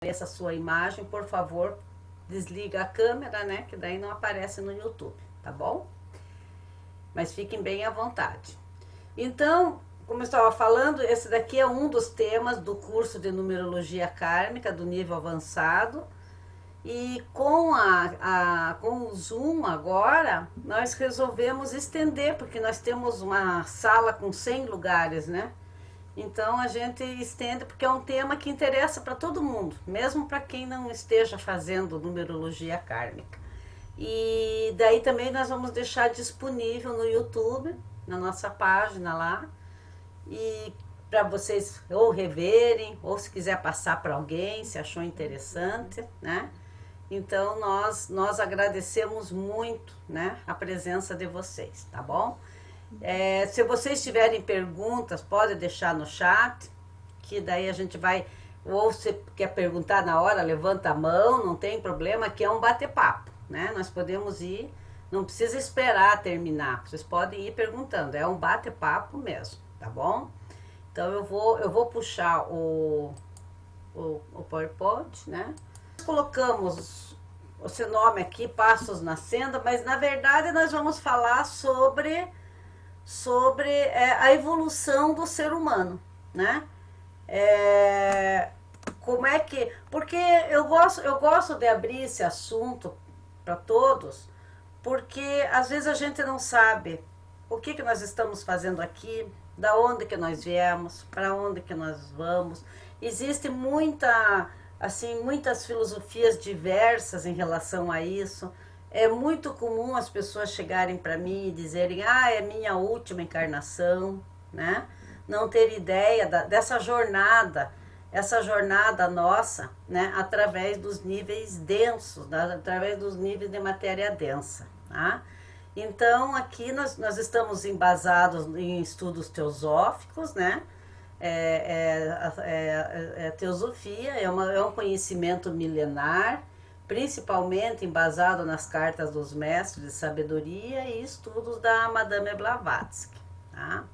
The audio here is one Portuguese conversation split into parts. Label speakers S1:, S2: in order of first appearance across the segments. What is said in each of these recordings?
S1: essa sua imagem, por favor, desliga a câmera, né? Que daí não aparece no YouTube, tá bom? Mas fiquem bem à vontade. Então, como eu estava falando, esse daqui é um dos temas do curso de numerologia kármica do nível avançado. E com o Zoom agora, nós resolvemos estender, porque nós temos uma sala com 100 lugares, né? Então a gente estende porque é um tema que interessa para todo mundo, mesmo para quem não esteja fazendo numerologia kármica. E daí também nós vamos deixar disponível no YouTube, na nossa página lá, e para vocês ou reverem, ou se quiser passar para alguém, se achou interessante, né? Então nós agradecemos muito, né, a presença de vocês, tá bom? Se vocês tiverem perguntas, pode deixar no chat, que daí a gente vai, ou se quer perguntar na hora, levanta a mão, não tem problema, aqui é um bate-papo, né? Nós podemos ir, não precisa esperar terminar, vocês podem ir perguntando, é um bate-papo mesmo, tá bom? Então eu vou puxar o PowerPoint, né? Colocamos o seu nome aqui, Passos na Senda, mas na verdade nós vamos falar sobre a evolução do ser humano, né? Como é que... Porque eu gosto de abrir esse assunto para todos, porque às vezes a gente não sabe o que nós estamos fazendo aqui, da onde que nós viemos, para onde que nós vamos. Existe muitas filosofias diversas em relação a isso. É muito comum as pessoas chegarem para mim e dizerem, é minha última encarnação, né? Não ter ideia dessa jornada, essa jornada nossa, né? Através dos níveis densos, através dos níveis de matéria densa, tá? Então, aqui nós estamos embasados em estudos teosóficos, né? Teosofia é um conhecimento milenar, principalmente embasado nas cartas dos mestres de sabedoria e estudos da Madame Blavatsky, tá?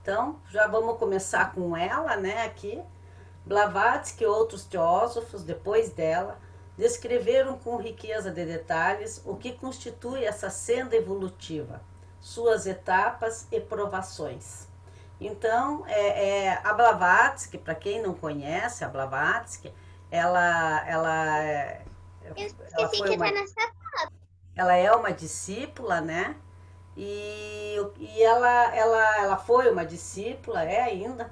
S1: Então, já vamos começar com ela, né, aqui. Blavatsky e outros teósofos, depois dela, descreveram com riqueza de detalhes o que constitui essa senda evolutiva, suas etapas e provações. Então, a Blavatsky, para quem não conhece, a Blavatsky, ela é uma discípula, né? E ela foi uma discípula, é ainda.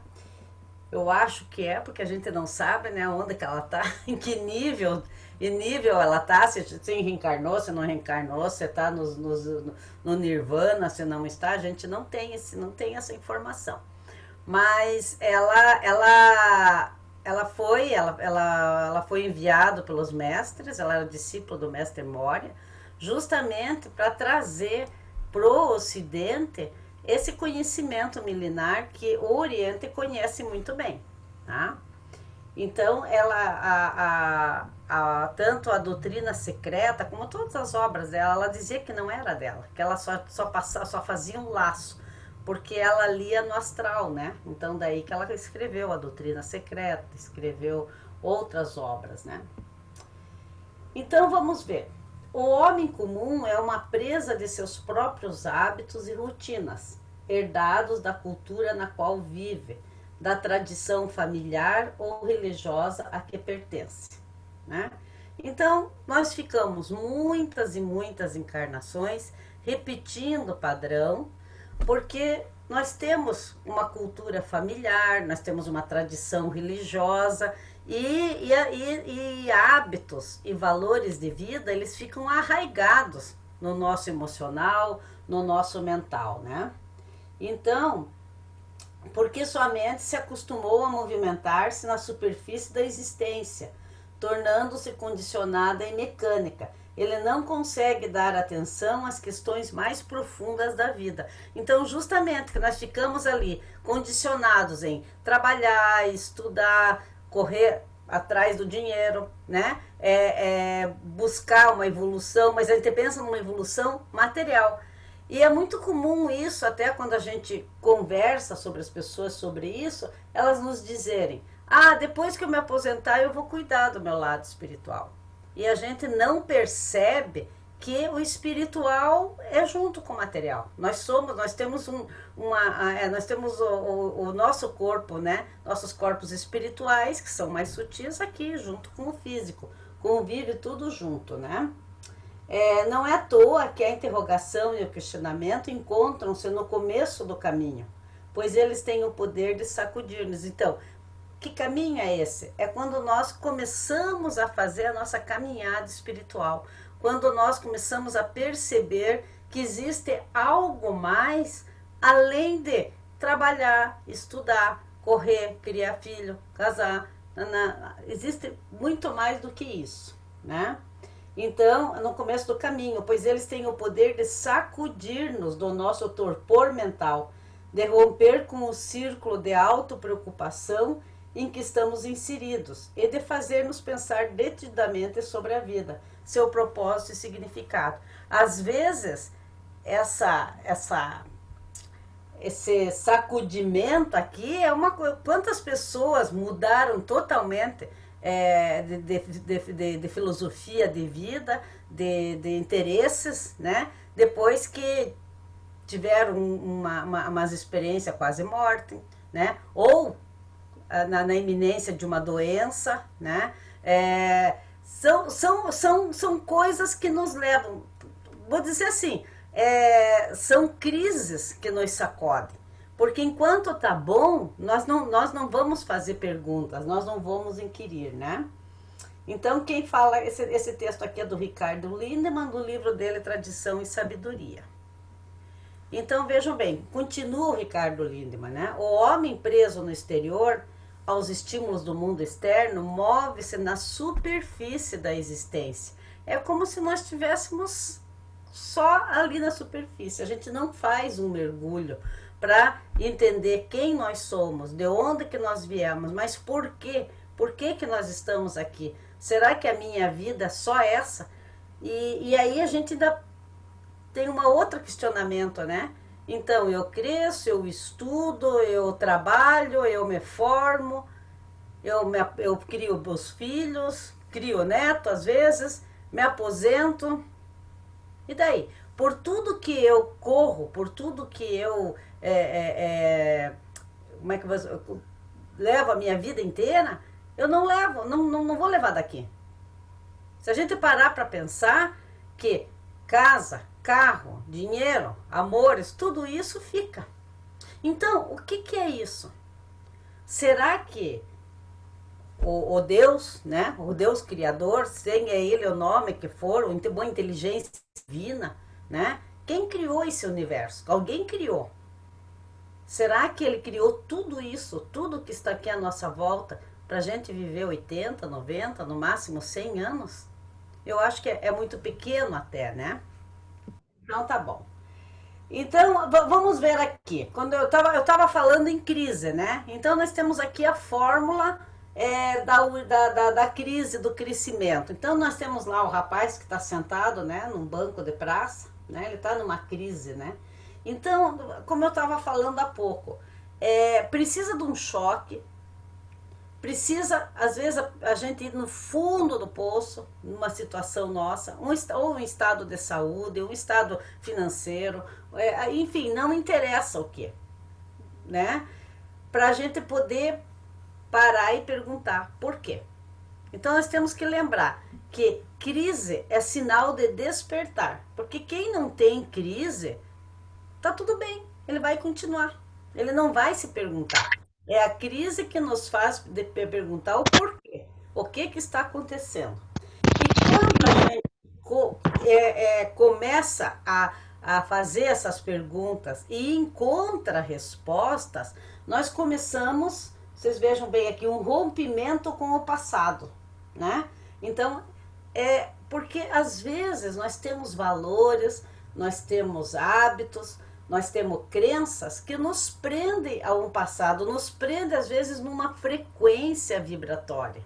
S1: Eu acho que é, porque a gente não sabe, né, onde que ela está, em que nível ela está, se reencarnou, se não reencarnou, se está no Nirvana, se não está, a gente não tem essa informação. Mas ela foi enviada pelos mestres, ela era discípula do mestre Moria, justamente para trazer para o Ocidente esse conhecimento milenar que o Oriente conhece muito bem, tá? Então, tanto a doutrina secreta como todas as obras dela, ela dizia que não era dela, que ela só fazia um laço, porque ela lia no astral, né? Então, daí que ela escreveu a doutrina secreta, escreveu outras obras, né? Então, vamos ver. O homem comum é uma presa de seus próprios hábitos e rotinas, herdados da cultura na qual vive, da tradição familiar ou religiosa a que pertence, né? Então, nós ficamos muitas e muitas encarnações repetindo o padrão, porque nós temos uma cultura familiar, nós temos uma tradição religiosa e hábitos e valores de vida, eles ficam arraigados no nosso emocional, no nosso mental, né? Então, porque sua mente se acostumou a movimentar-se na superfície da existência, tornando-se condicionada e mecânica. Ele não consegue dar atenção às questões mais profundas da vida. Então, justamente que nós ficamos ali condicionados em trabalhar, estudar, correr atrás do dinheiro, né? Buscar uma evolução, mas a gente pensa numa evolução material. E é muito comum isso, até quando a gente conversa sobre as pessoas sobre isso, elas nos dizerem, Ah, depois que eu me aposentar, eu vou cuidar do meu lado espiritual. E a gente não percebe que o espiritual é junto com o material. Nós temos nós temos o nosso corpo, né? Nossos corpos espirituais, que são mais sutis, aqui, junto com o físico. Convive tudo junto, né? Não é à toa que a interrogação e o questionamento encontram-se no começo do caminho, pois eles têm o poder de sacudir-nos. Então, que caminho é esse? É quando nós começamos a fazer a nossa caminhada espiritual, quando nós começamos a perceber que existe algo mais além de trabalhar, estudar, correr, criar filho, casar. Existe muito mais do que isso, né? Então, no começo do caminho, pois eles têm o poder de sacudir-nos do nosso torpor mental, de romper com o círculo de autopreocupação em que estamos inseridos e de fazer-nos pensar detidamente sobre a vida, seu propósito e significado. Às vezes, esse sacudimento aqui é uma coisa. Quantas pessoas mudaram totalmente de filosofia de vida, de interesses, né? Depois que tiveram umas experiências quase morte, né? Ou na iminência de uma doença, né? São coisas que nos levam, vou dizer assim, são crises que nos sacodem. Porque enquanto tá bom, nós não vamos fazer perguntas, nós não vamos inquirir, né? Então, quem fala, esse texto aqui é do Ricardo Lindemann, do livro dele Tradição e Sabedoria. Então, vejam bem, continua o Ricardo Lindemann, né? O homem preso no exterior, aos estímulos do mundo externo, move-se na superfície da existência. É como se nós estivéssemos só ali na superfície. A gente não faz um mergulho para entender quem nós somos, de onde que nós viemos, mas por quê? Por que que nós estamos aqui? Será que a minha vida é só essa? E aí a gente ainda tem um outro questionamento, né? Então, eu cresço, eu estudo, eu trabalho, eu me formo, eu crio meus filhos, crio neto às vezes, me aposento. E daí? Por tudo que eu corro, por tudo que eu como é que eu levo a minha vida inteira, eu não levo, não vou levar daqui. Se a gente parar para pensar que casa, carro, dinheiro, amores, tudo isso fica. Então, o que é isso? Será que o Deus, né? O Deus Criador, tenha ele o nome que for, uma inteligência divina, né? Quem criou esse universo? Alguém criou. Será que ele criou tudo isso, tudo que está aqui à nossa volta, para a gente viver 80, 90, no máximo 100 anos? Eu acho que é muito pequeno até, né? Então tá bom. Então, vamos ver aqui. Quando eu tava falando em crise, né? Então, nós temos aqui a fórmula da crise, do crescimento. Então, nós temos lá o rapaz que está sentado, né, num banco de praça, né? Ele está numa crise, né? Então, como eu estava falando há pouco, precisa de um choque, precisa, às vezes, a gente ir no fundo do poço, numa situação nossa, ou um estado de saúde, um estado financeiro, enfim, não interessa o que, né? Para a gente poder parar e perguntar por quê. Então, nós temos que lembrar que crise é sinal de despertar, porque quem não tem crise, tá tudo bem, ele vai continuar, ele não vai se perguntar. É a crise que nos faz perguntar o porquê, o que está acontecendo. E quando a gente começa a fazer essas perguntas e encontra respostas, nós começamos, vocês vejam bem aqui, um rompimento com o passado, né? Então, porque às vezes nós temos valores, nós temos hábitos, nós temos crenças que nos prendem a um passado, nos prendem às vezes numa frequência vibratória.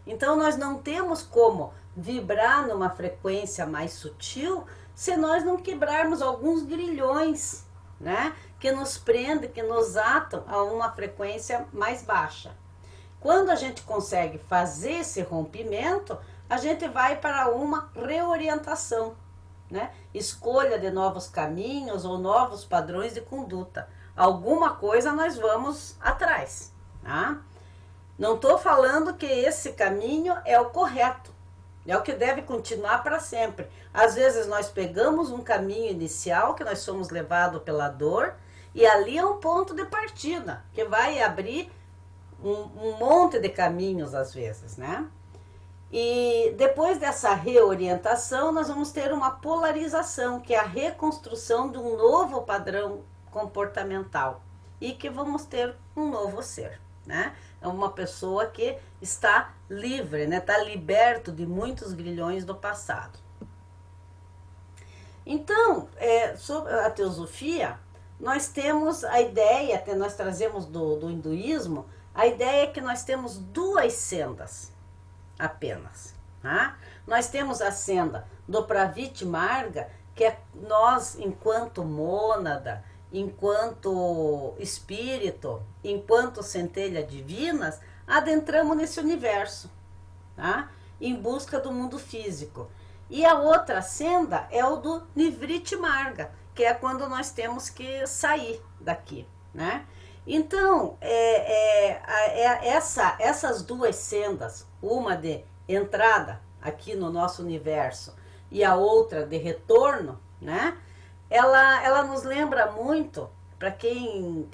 S1: Então nós não temos como vibrar numa frequência mais sutil se nós não quebrarmos alguns grilhões, né? Que nos prendem, que nos atam a uma frequência mais baixa. Quando a gente consegue fazer esse rompimento, a gente vai para uma reorientação, né? Escolha de novos caminhos ou novos padrões de conduta. Alguma coisa nós vamos atrás, tá? Não estou falando que esse caminho é o correto, é o que deve continuar para sempre. Às vezes nós pegamos um caminho inicial, que nós somos levados pela dor, e ali é um ponto de partida, que vai abrir um monte de caminhos às vezes, né? E depois dessa reorientação, nós vamos ter uma polarização, que é a reconstrução de um novo padrão comportamental. E que vamos ter um novo ser, né? É uma pessoa que está livre, né? Está liberto de muitos grilhões do passado. Então, sobre a teosofia, nós temos a ideia, nós trazemos do hinduísmo, a ideia é que nós temos duas sendas apenas. Tá? Nós temos a senda do Praviti Marga, que é nós, enquanto mônada, enquanto espírito, enquanto centelha divinas, adentramos nesse universo, tá? Em busca do mundo físico. E a outra senda é o do Nivriti Marga, que é quando nós temos que sair daqui, né? Então, essas duas sendas, uma de entrada aqui no nosso universo e a outra de retorno, né? Ela nos lembra muito, para quem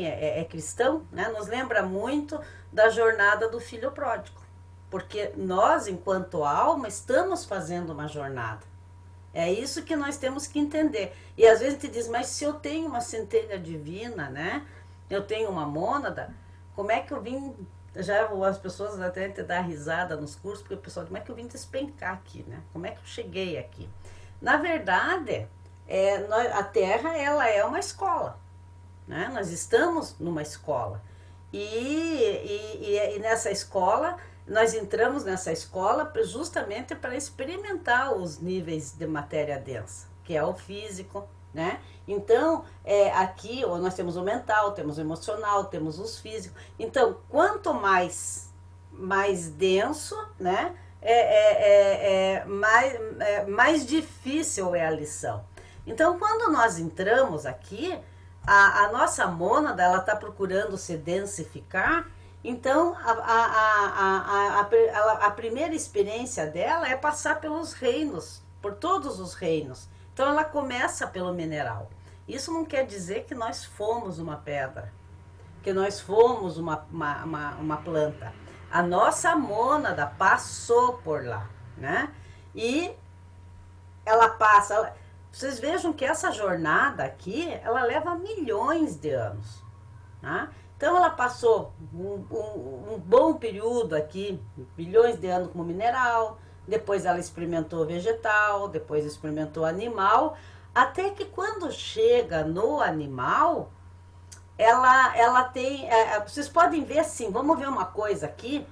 S1: é cristão, né? Nos lembra muito da jornada do filho pródigo. Porque nós, enquanto alma, estamos fazendo uma jornada. É isso que nós temos que entender. E às vezes a gente diz, mas se eu tenho uma centelha divina, né? Eu tenho uma mônada, como é que eu vim... Já as pessoas até te dar risada nos cursos, porque o pessoal diz, como é que eu vim despencar aqui, né? Como é que eu cheguei aqui? Na verdade, a Terra, ela é uma escola, né? Nós estamos numa escola. E nessa escola, nós entramos nessa escola justamente para experimentar os níveis de matéria densa, que é o físico, né? Então, aqui nós temos o mental, temos o emocional, temos os físicos. Então, quanto mais denso, né, mais difícil é a lição. Então, quando nós entramos aqui, a nossa mônada, ela está procurando se densificar. Então, a primeira experiência dela é passar pelos reinos, por todos os reinos. Então, ela começa pelo mineral. Isso não quer dizer que nós fomos uma pedra, que nós fomos uma planta. A nossa mônada passou por lá, né? E ela passa... Vocês vejam que essa jornada aqui, ela leva milhões de anos, tá? Então, ela passou um bom período aqui, bilhões de anos como mineral, depois ela experimentou vegetal, depois experimentou animal, até que quando chega no animal, ela tem... vocês podem ver assim, vamos ver uma coisa aqui,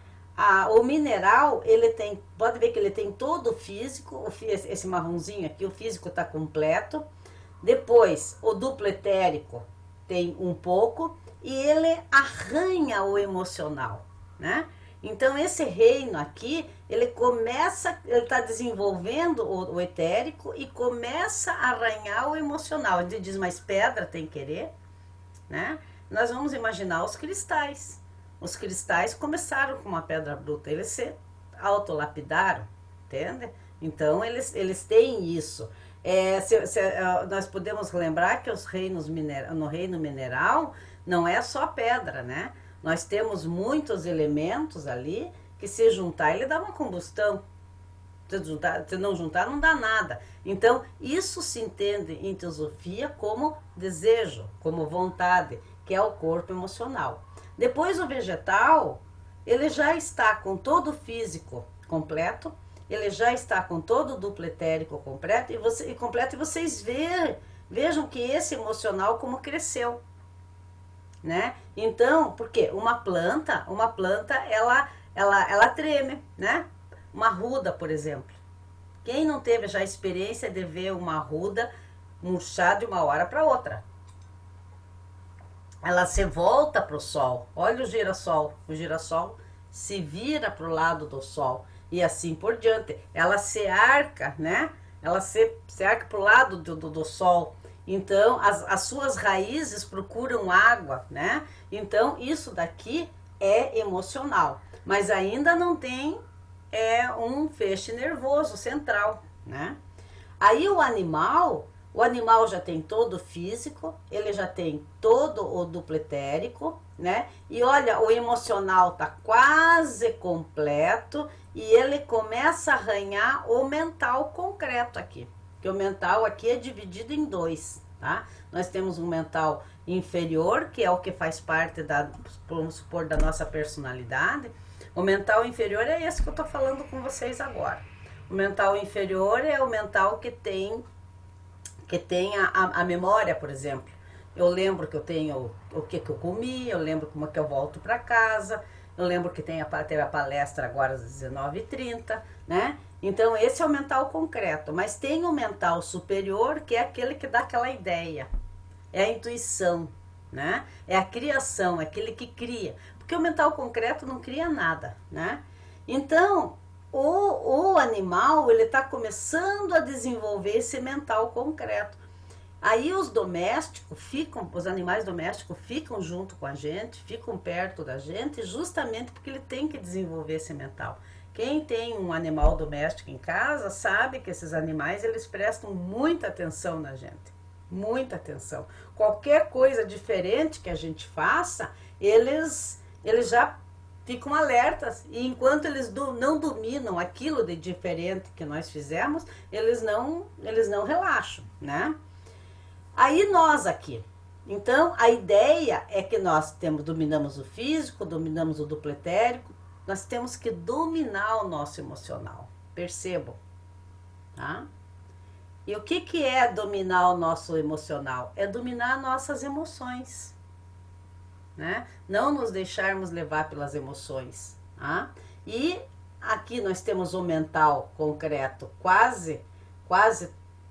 S1: o mineral, ele tem, pode ver que ele tem todo o físico, esse marronzinho aqui, o físico está completo, depois o duplo etérico tem um pouco, e ele arranha o emocional, né? Então, esse reino aqui, ele está desenvolvendo o etérico e começa a arranhar o emocional. A gente diz, mas pedra tem querer, né? Nós vamos imaginar os cristais. Os cristais começaram com uma pedra bruta, eles se autolapidaram, entende? Então, eles têm isso. Nós podemos lembrar que no reino mineral não é só pedra, né? Nós temos muitos elementos ali que se juntar ele dá uma combustão. Se não juntar não dá nada. Então isso se entende em teosofia como desejo, como vontade, que é o corpo emocional. Depois o vegetal, ele já está com todo o físico completo, ele já está com todo o duplo etérico completo, e vocês vejam que esse emocional como cresceu. Né? Então, porque uma planta ela treme, né? Uma arruda, por exemplo. Quem não teve já a experiência de ver uma arruda murchar de uma hora para outra? ela se volta para o sol. Olha o girassol se vira para o lado do sol e assim por diante. Ela se arca, né? Ela se arca para o lado do sol. Então, as suas raízes procuram água, né? Então, isso daqui é emocional, mas ainda não tem um feixe nervoso central, né? Aí o animal já tem todo o físico, ele já tem todo o dupletérico, né? E olha, o emocional tá quase completo e ele começa a arranhar o mental concreto aqui. Que o mental aqui é dividido em dois, tá? Nós temos um mental inferior, que é o que faz parte vamos supor, da nossa personalidade. O mental inferior é esse que eu tô falando com vocês agora. O mental inferior é o mental que tem a memória, por exemplo. Eu lembro que eu tenho o que eu comi, eu lembro como que eu volto para casa, eu lembro que teve a palestra agora às 19h30, né? Então esse é o mental concreto, mas tem o mental superior, que é aquele que dá aquela ideia, é a intuição, né? É a criação, é aquele que cria, porque o mental concreto não cria nada, né? Então o animal, ele está começando a desenvolver esse mental concreto. Aí os animais domésticos ficam junto com a gente, ficam perto da gente, justamente porque ele tem que desenvolver esse mental. Quem tem um animal doméstico em casa sabe que esses animais, eles prestam muita atenção na gente. Muita atenção. Qualquer coisa diferente que a gente faça, eles já ficam alertas, e enquanto eles não dominam aquilo de diferente que nós fizemos, eles não relaxam, né? Aí nós aqui, então a ideia é que nós dominamos o físico, dominamos o dupletérico, nós temos que dominar o nosso emocional, percebam, tá? E o que é dominar o nosso emocional? É dominar nossas emoções, né? Não nos deixarmos levar pelas emoções, tá? E aqui nós temos o mental concreto quase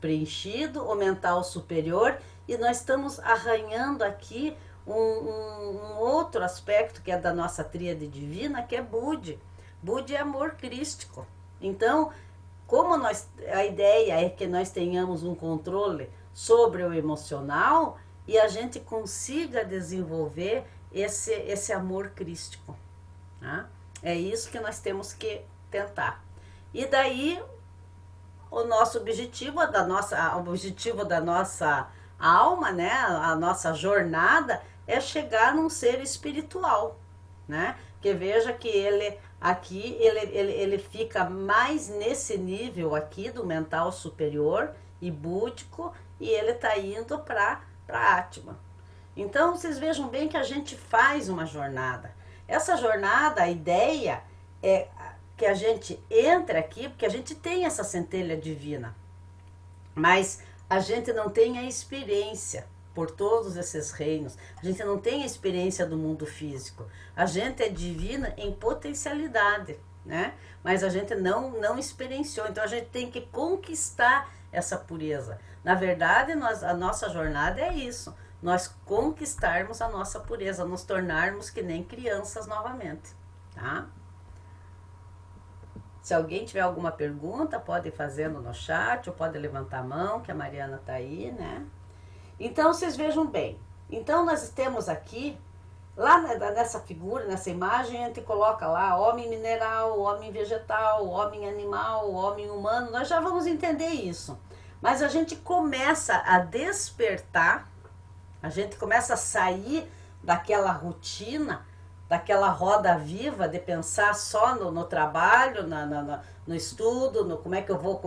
S1: preenchido, o mental superior, e nós estamos arranhando aqui um outro aspecto que é da nossa tríade divina, que é Budi. Budi é amor crístico. Então, a ideia é que nós tenhamos um controle sobre o emocional e a gente consiga desenvolver esse amor crístico, tá? É isso que nós temos que tentar. E daí o nosso objetivo, o objetivo da nossa alma, né, a nossa jornada é chegar num ser espiritual, né? Que veja que ele fica mais nesse nível aqui do mental superior e búdico, e ele está indo para Atma. Então vocês vejam bem que a gente faz uma jornada. Essa jornada, a ideia é que a gente entre aqui, porque a gente tem essa centelha divina, mas a gente não tem a experiência por todos esses reinos, a gente não tem a experiência do mundo físico, a gente é divina em potencialidade, né? Mas a gente não experienciou, então a gente tem que conquistar essa pureza. Na verdade, a nossa jornada é isso, nós conquistarmos a nossa pureza, nos tornarmos que nem crianças novamente, tá? Se alguém tiver alguma pergunta, pode ir fazendo no chat, ou pode levantar a mão, que a Mariana está aí, né? Então, vocês vejam bem. Então, nós temos aqui, lá nessa figura, nessa imagem, a gente coloca lá homem mineral, homem vegetal, homem animal, homem humano. Nós já vamos entender isso. Mas a gente começa a despertar, a gente começa a sair daquela rotina, daquela roda viva de pensar só no trabalho, no estudo, como é que eu vou,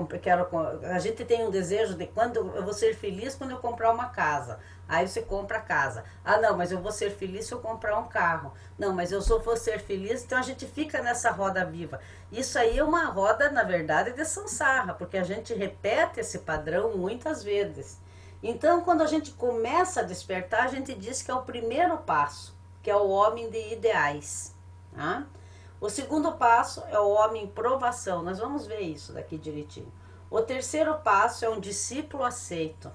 S1: a gente tem um desejo de quando eu vou ser feliz quando eu comprar uma casa. Aí você compra a casa. Ah, não, mas eu vou ser feliz se eu comprar um carro. Não, mas eu só vou ser feliz, então a gente fica nessa roda viva. Isso aí é uma roda, na verdade, de samsara, porque a gente repete esse padrão muitas vezes. Então, quando a gente começa a despertar, a gente diz que é o primeiro passo, que é o homem de ideais, tá? O segundo passo é o homem em provação, nós vamos ver isso daqui direitinho. O terceiro passo é um discípulo aceito.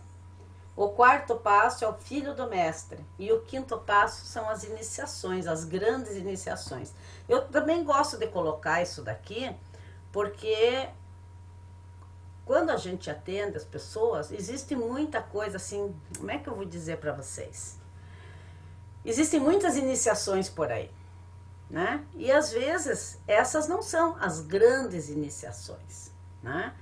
S1: O quarto passo é o filho do mestre. E o quinto passo são as iniciações, as grandes iniciações. Eu também gosto de colocar isso daqui, porque quando a gente atende as pessoas, existe muita coisa assim, como é que eu vou dizer para vocês? Existem muitas iniciações por aí, né? E às vezes essas não são as grandes iniciações, né?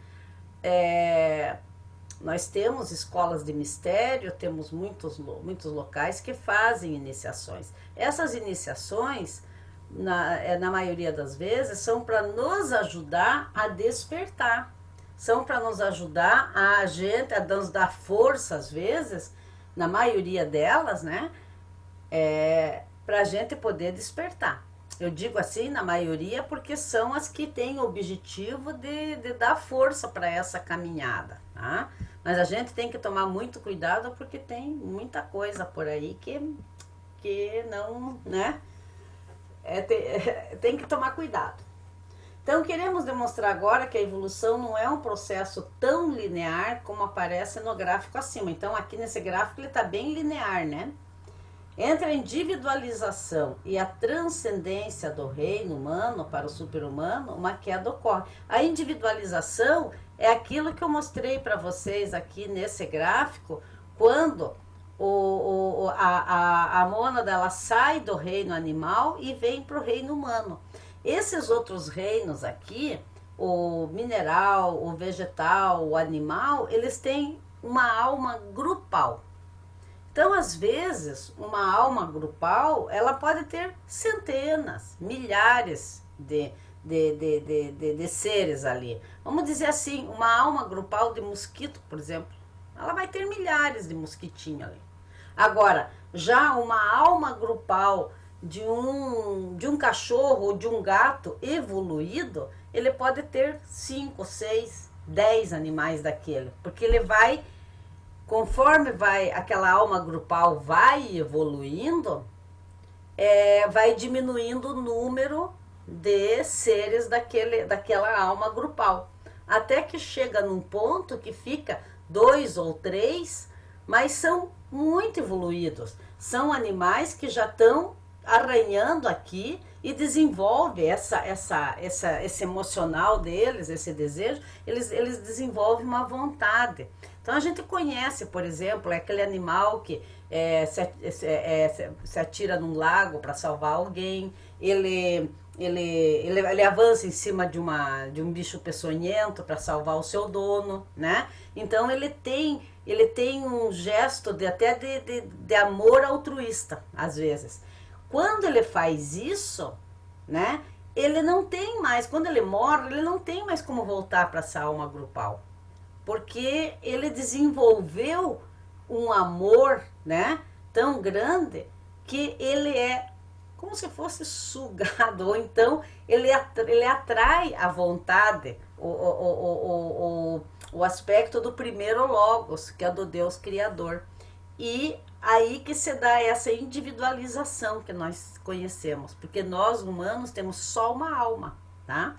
S1: Nós temos escolas de mistério, temos muitos locais que fazem iniciações. Essas iniciações, na maioria das vezes, são para nos ajudar a despertar. São para nos ajudar a gente, a nos dar força, às vezes, na maioria delas, né? Para a gente poder despertar. Eu digo assim, na maioria, porque são as que têm o objetivo de dar força para essa caminhada, tá? Mas a gente tem que tomar muito cuidado, porque tem muita coisa por aí que não, né? Tem que tomar cuidado. Então, queremos demonstrar agora que a evolução não é um processo tão linear como aparece no gráfico acima. Então, aqui nesse gráfico ele está bem linear, né? Entre a individualização e a transcendência do reino humano para o super-humano, uma queda ocorre. A individualização é aquilo que eu mostrei para vocês aqui nesse gráfico, quando a mônada ela sai do reino animal e vem para o reino humano. Esses outros reinos aqui, o mineral, o vegetal, o animal, eles têm uma alma grupal. Então, às vezes, uma alma grupal, ela pode ter centenas, milhares de seres ali. Vamos dizer assim, uma alma grupal de mosquito, por exemplo, ela vai ter milhares de mosquitinhos ali. Agora, já uma alma grupal de um cachorro ou de um gato evoluído, ele pode ter 5, 6, 10 animais daquele, porque ele vai, conforme aquela alma grupal vai evoluindo, vai diminuindo o número de seres daquela alma grupal, até que chega num ponto que fica 2 ou 3, mas são muito evoluídos, são animais que já estão arranhando aqui e desenvolve esse emocional deles, esse desejo, eles desenvolvem uma vontade. Então a gente conhece, por exemplo, aquele animal que se atira num lago para salvar alguém, ele avança em cima de um bicho peçonhento para salvar o seu dono, né? Então ele tem um gesto até de amor altruísta, às vezes. Quando ele faz isso, né, ele não tem mais, quando ele morre, ele não tem mais como voltar para essa alma grupal. Porque ele desenvolveu um amor, né, tão grande que ele é como se fosse sugado, ou então ele atrai a vontade, o aspecto do primeiro logos, que é do Deus Criador. E aí que se dá essa individualização que nós conhecemos, porque nós humanos temos só uma alma, tá?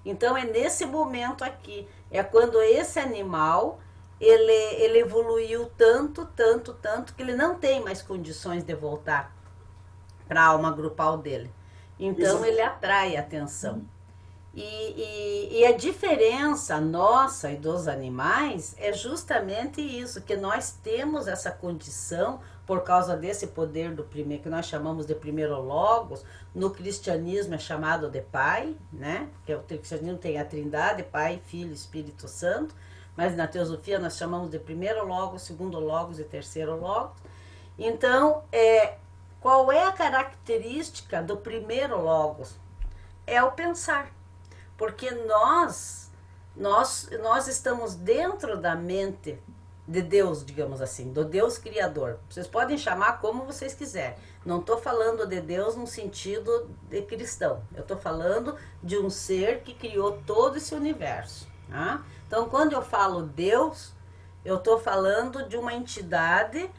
S1: Então é nesse momento aqui, é quando esse animal ele evoluiu tanto que ele não tem mais condições de voltar para a alma grupal dele. Então ele atrai a atenção. E a diferença nossa e dos animais é justamente isso, que nós temos essa condição por causa desse poder do primeiro, que nós chamamos de primeiro logos. No cristianismo é chamado de Pai, né? Porque o cristianismo tem a Trindade, Pai, Filho, Espírito Santo, mas na teosofia nós chamamos de primeiro logos, segundo logos e terceiro logos. Então, qual é a característica do primeiro logos? É o pensar. Porque nós estamos dentro da mente de Deus, digamos assim, do Deus Criador. Vocês podem chamar como vocês quiserem. Não estou falando de Deus no sentido de cristão. Eu estou falando de um ser que criou todo esse universo. Tá? Então, quando eu falo Deus, eu estou falando de uma entidade,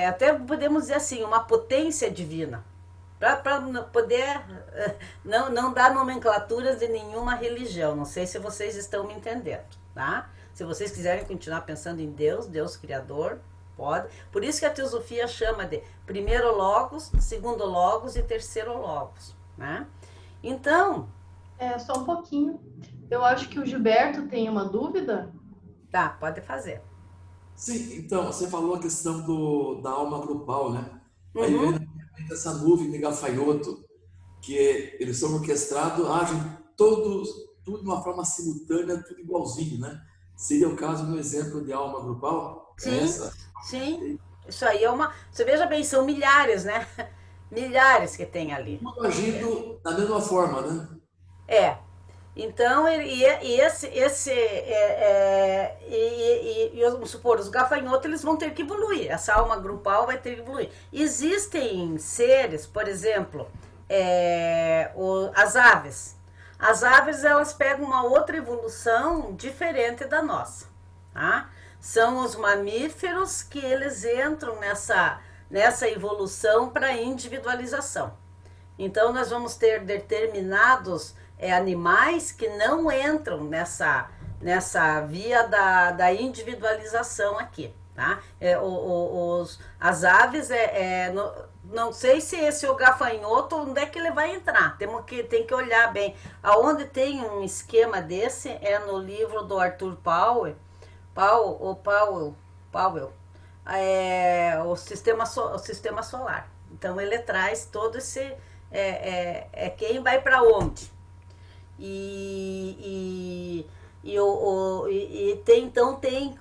S1: até podemos dizer assim, uma potência divina. para poder não dar nomenclaturas de nenhuma religião. Não sei se vocês estão me entendendo, tá? Se vocês quiserem continuar pensando em Deus, Deus Criador, pode. Por isso que a teosofia chama de primeiro logos, segundo logos e terceiro logos, né? Então...
S2: Só um pouquinho. Eu acho que o Gilberto tem uma dúvida.
S1: Tá, pode fazer.
S3: Sim, então, você falou a questão da alma grupal, né? Aí vem na
S1: Uhum.
S3: minha mente essa nuvem de gafanhoto, eles são orquestrados, agem todos, tudo de uma forma simultânea, tudo igualzinho, né? Seria o caso do exemplo de alma grupal? É
S1: Sim,
S3: essa?
S1: sim. Isso aí é uma... Você veja bem, são milhares, né? Milhares que tem ali.
S3: Tudo agindo da mesma forma, né?
S1: É. Então, vamos supor, os gafanhotos eles vão ter que evoluir, essa alma grupal vai ter que evoluir. Existem seres, por exemplo, as aves. As aves elas pegam uma outra evolução diferente da nossa, tá? São os mamíferos que eles entram nessa evolução para individualização. Então, nós vamos ter determinados animais que não entram nessa via da individualização aqui, tá? As aves, não sei se esse o gafanhoto, onde é que ele vai entrar, tem que olhar bem. Aonde tem um esquema desse é no livro do Arthur Powell, o sistema solar. Então, ele traz todo esse... quem vai para onde. Então tem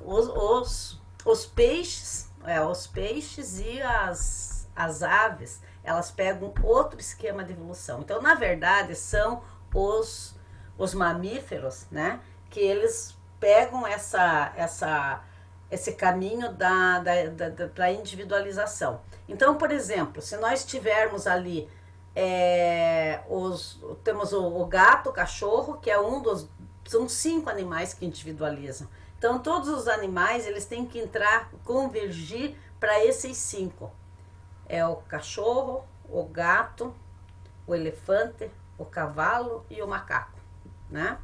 S1: os peixes, e as aves, elas pegam outro esquema de evolução. Então, na verdade, são os mamíferos, né, que eles pegam esse caminho para individualização. Então, por exemplo, se nós tivermos ali temos o gato, o cachorro, que é são 5 animais que individualizam. Então, todos os animais, eles têm que convergir para esses 5. É o cachorro, o gato, o elefante, o cavalo e o macaco, né?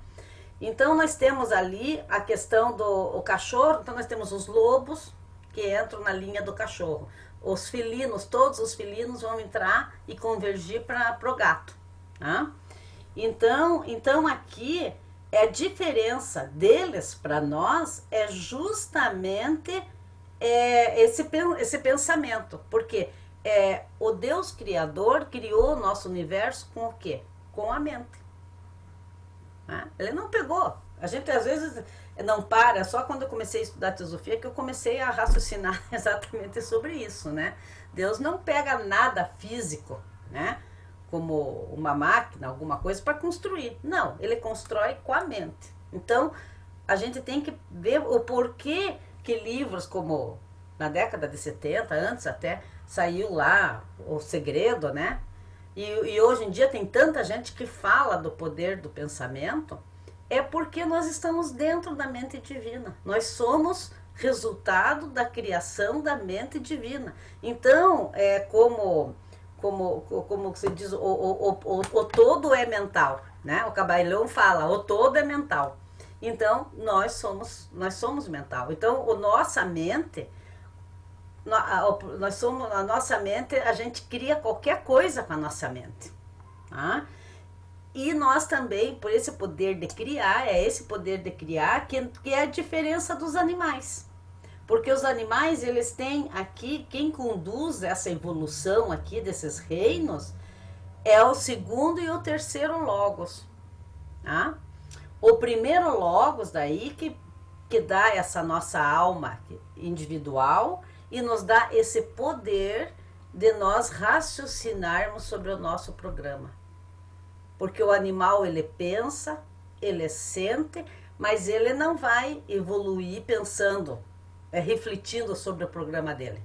S1: Então, nós temos ali a questão do cachorro, então nós temos os lobos, que entram na linha do cachorro. Os felinos, todos os felinos vão entrar e convergir para o gato. Tá? Então, aqui, a diferença deles para nós é justamente esse pensamento. Porque o Deus Criador criou o nosso universo com o quê? Com a mente. Tá? Ele não pegou. A gente, às vezes... não para, só quando eu comecei a estudar teosofia que eu comecei a raciocinar exatamente sobre isso, né? Deus não pega nada físico, né? Como uma máquina, alguma coisa para construir. Não, ele constrói com a mente. Então, a gente tem que ver o porquê que livros como na década de 70, antes até, saiu lá O Segredo, né? E hoje em dia tem tanta gente que fala do poder do pensamento. É porque nós estamos dentro da mente divina. Nós somos resultado da criação da mente divina. Então, como se diz, o todo é mental, né? O Cabailão fala, o todo é mental. Então, nós somos mental. Então, a nossa mente, a gente cria qualquer coisa com a nossa mente. Tá? E nós também, por esse poder de criar, que é a diferença dos animais. Porque os animais, eles têm aqui, quem conduz essa evolução aqui desses reinos, é o segundo e o terceiro logos. Tá? O primeiro logos daí que dá essa nossa alma individual e nos dá esse poder de nós raciocinarmos sobre o nosso programa. Porque o animal, ele pensa, ele sente, mas ele não vai evoluir pensando, refletindo sobre o programa dele.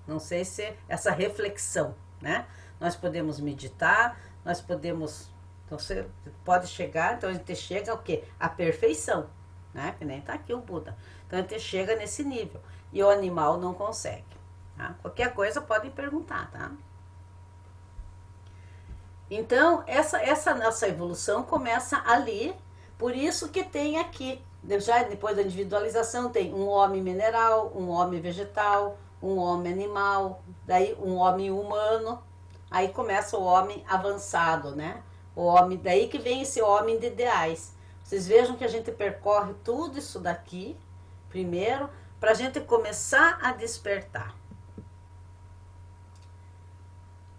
S1: Não sei se essa reflexão, né? Nós podemos meditar, então você pode chegar, então a gente chega ao quê? A perfeição, né? Que nem tá aqui o Buda. Então a gente chega nesse nível e o animal não consegue. Tá? Qualquer coisa podem perguntar, tá? Então, essa nossa evolução começa ali, por isso que tem aqui, já depois da individualização, tem um homem mineral, um homem vegetal, um homem animal, daí um homem humano, aí começa o homem avançado, né? O homem, daí que vem esse homem de ideais. Vocês vejam que a gente percorre tudo isso daqui, primeiro, para a gente começar a despertar.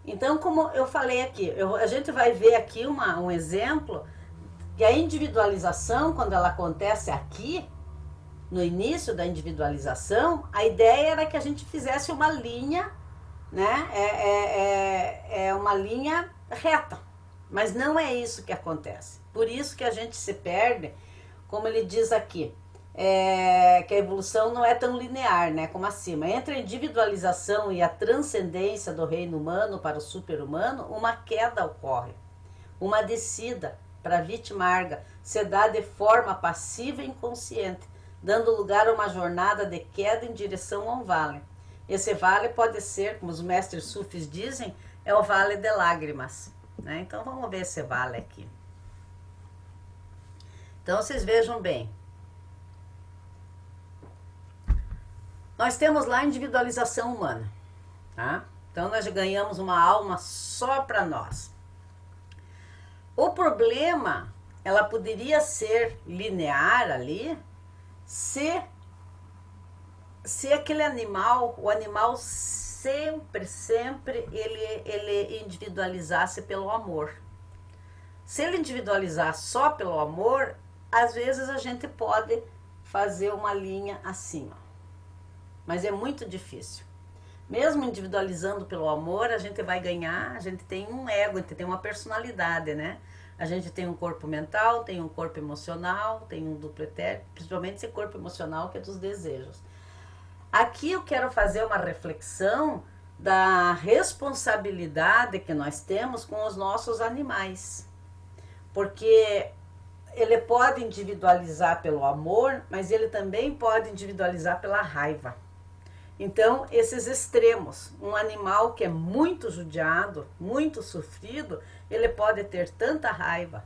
S1: Então, como eu falei aqui, a gente vai ver aqui um exemplo que a individualização, quando ela acontece aqui, no início da individualização, a ideia era que a gente fizesse uma linha, né? É uma linha reta, mas não é isso que acontece. Por isso que a gente se perde, como ele diz aqui, que a evolução não é tão linear, né, como acima. Entre a individualização e a transcendência do reino humano para o super-humano, uma queda ocorre, uma descida para a Vitimarga se dá de forma passiva e inconsciente, dando lugar a uma jornada de queda em direção a um vale. Esse vale pode ser, como os mestres sufis dizem, é o vale de lágrimas, né? Então vamos ver esse vale aqui. Então vocês vejam bem. Nós temos lá a individualização humana, tá? Então nós ganhamos uma alma só para nós. O problema, ela poderia ser linear ali, se aquele animal, o animal sempre ele individualizasse pelo amor. Se ele individualizar só pelo amor, às vezes a gente pode fazer uma linha assim, ó. Mas é muito difícil. Mesmo individualizando pelo amor, a gente vai ganhar, a gente tem um ego, a gente tem uma personalidade, né? A gente tem um corpo mental, tem um corpo emocional, tem um duplo etérico, principalmente esse corpo emocional que é dos desejos. Aqui eu quero fazer uma reflexão da responsabilidade que nós temos com os nossos animais. Porque ele pode individualizar pelo amor, mas ele também pode individualizar pela raiva. Então, esses extremos, um animal que é muito judiado, muito sofrido, ele pode ter tanta raiva,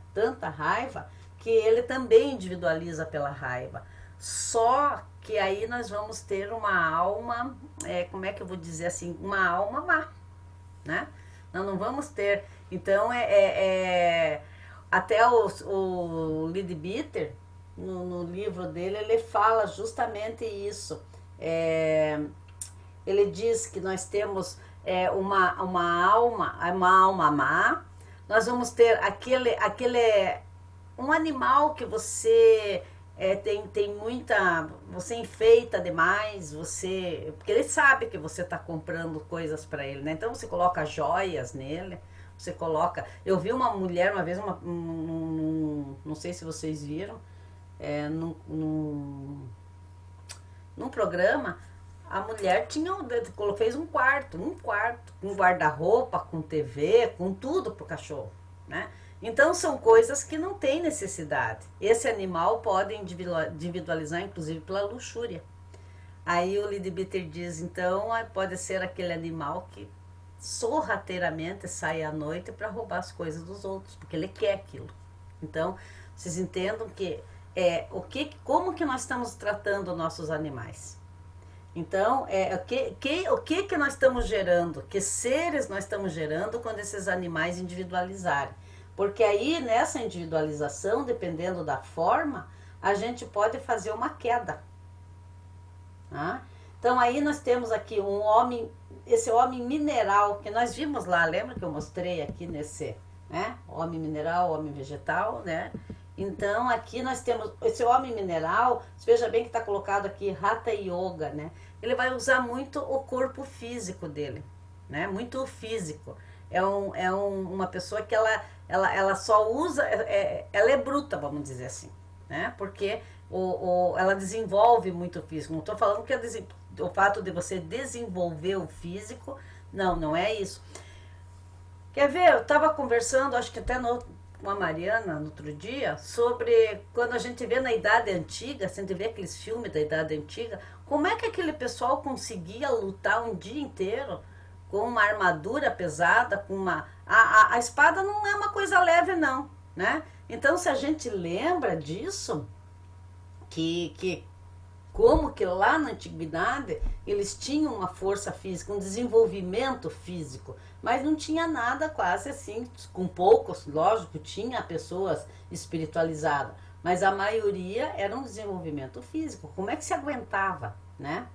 S1: que ele também individualiza pela raiva. Só que aí nós vamos ter uma alma, como é que eu vou dizer assim, uma alma má, né? Nós não vamos ter. Então, até o Leadbeater, no livro dele, ele fala justamente isso. Ele diz que nós temos uma alma má, nós vamos ter um animal que você tem muita, você enfeita demais, porque ele sabe que você está comprando coisas para ele, né? Então você coloca joias nele, você coloca. Eu vi uma mulher uma vez, não sei se vocês viram, num programa. A mulher fez um quarto, com guarda-roupa, com TV, com tudo pro cachorro, né? Então são coisas que não tem necessidade. Esse animal pode individualizar, inclusive, pela luxúria. Aí o Leadbeater diz, então, pode ser aquele animal que sorrateiramente sai à noite para roubar as coisas dos outros, porque ele quer aquilo. Então, vocês entendam que como que nós estamos tratando nossos animais. Então, o que nós estamos gerando? Que seres nós estamos gerando quando esses animais individualizarem? Porque aí, nessa individualização, dependendo da forma, a gente pode fazer uma queda. Tá? Então, aí nós temos aqui esse homem mineral, que nós vimos lá, lembra que eu mostrei aqui nesse, né? Homem mineral, homem vegetal, né? Então, aqui nós temos esse homem mineral, veja bem que está colocado aqui, Hatha Yoga, né? Ele vai usar muito o corpo físico dele, né? Muito o físico. Uma pessoa que ela só usa, ela é bruta, vamos dizer assim, né? Porque ela desenvolve muito o físico. Não estou falando que o fato de você desenvolver o físico, não é isso. Quer ver? Eu estava conversando, acho que até com a Mariana no outro dia, sobre quando a gente vê na Idade Antiga, a gente vê aqueles filmes da Idade Antiga, como é que aquele pessoal conseguia lutar um dia inteiro com uma armadura pesada, com A espada não é uma coisa leve, não, né? Então, se a gente lembra disso, que como que lá na antiguidade eles tinham uma força física, um desenvolvimento físico, mas não tinha nada quase assim, com poucos, lógico, tinha pessoas espiritualizadas, mas a maioria era um desenvolvimento físico. Como é que se aguentava, né,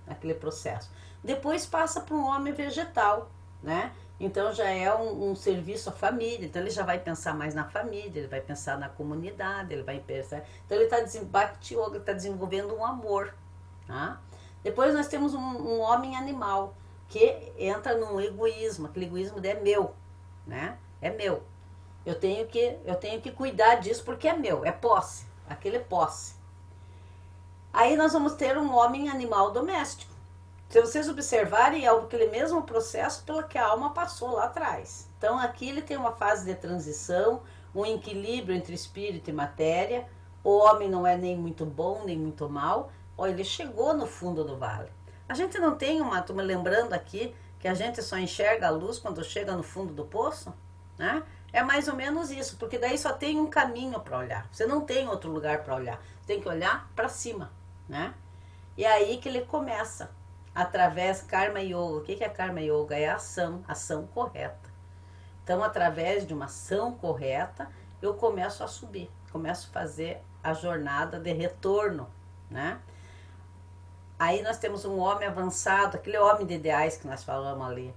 S1: naquele processo? Depois passa para um homem vegetal, né? Então já é um serviço à família, então ele já vai pensar mais na família, ele vai pensar na comunidade, ele vai pensar. Então ele está Bhakti Yoga, está desenvolvendo um amor. Tá? Depois nós temos um homem animal, que entra num egoísmo, aquele egoísmo é meu, né? É meu. Eu tenho que cuidar disso porque é meu, é posse, aquele é posse. Aí nós vamos ter um homem animal doméstico. Se vocês observarem, é aquele mesmo processo pelo que a alma passou lá atrás. Então aqui ele tem uma fase de transição, um equilíbrio entre espírito e matéria. O homem não é nem muito bom, nem muito mal. Olha, ele chegou no fundo do vale. A gente não tem estou me lembrando aqui, que a gente só enxerga a luz quando chega no fundo do poço, né? É mais ou menos isso, porque daí só tem um caminho para olhar. Você não tem outro lugar para olhar. Você tem que olhar para cima, né? E é aí que ele começa. Através Karma Yoga. O que é Karma Yoga? É a ação correta. Então, através de uma ação correta, eu começo a subir, começo a fazer a jornada de retorno, né? Aí nós temos um homem avançado, aquele homem de ideais que nós falamos ali.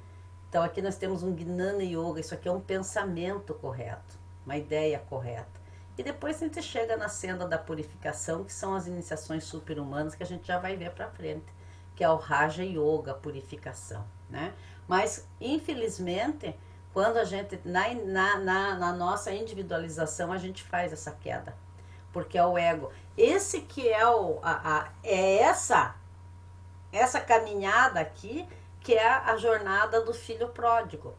S1: Então, aqui nós temos um Gnana Yoga, isso aqui é um pensamento correto, uma ideia correta. E depois a gente chega na senda da purificação, que são as iniciações super-humanas, que a gente já vai ver para frente, que é o Raja Yoga, purificação, né? Mas, infelizmente, quando a gente, na nossa individualização, a gente faz essa queda, porque é o ego. Esse que é essa caminhada aqui, que é a jornada do filho pródigo.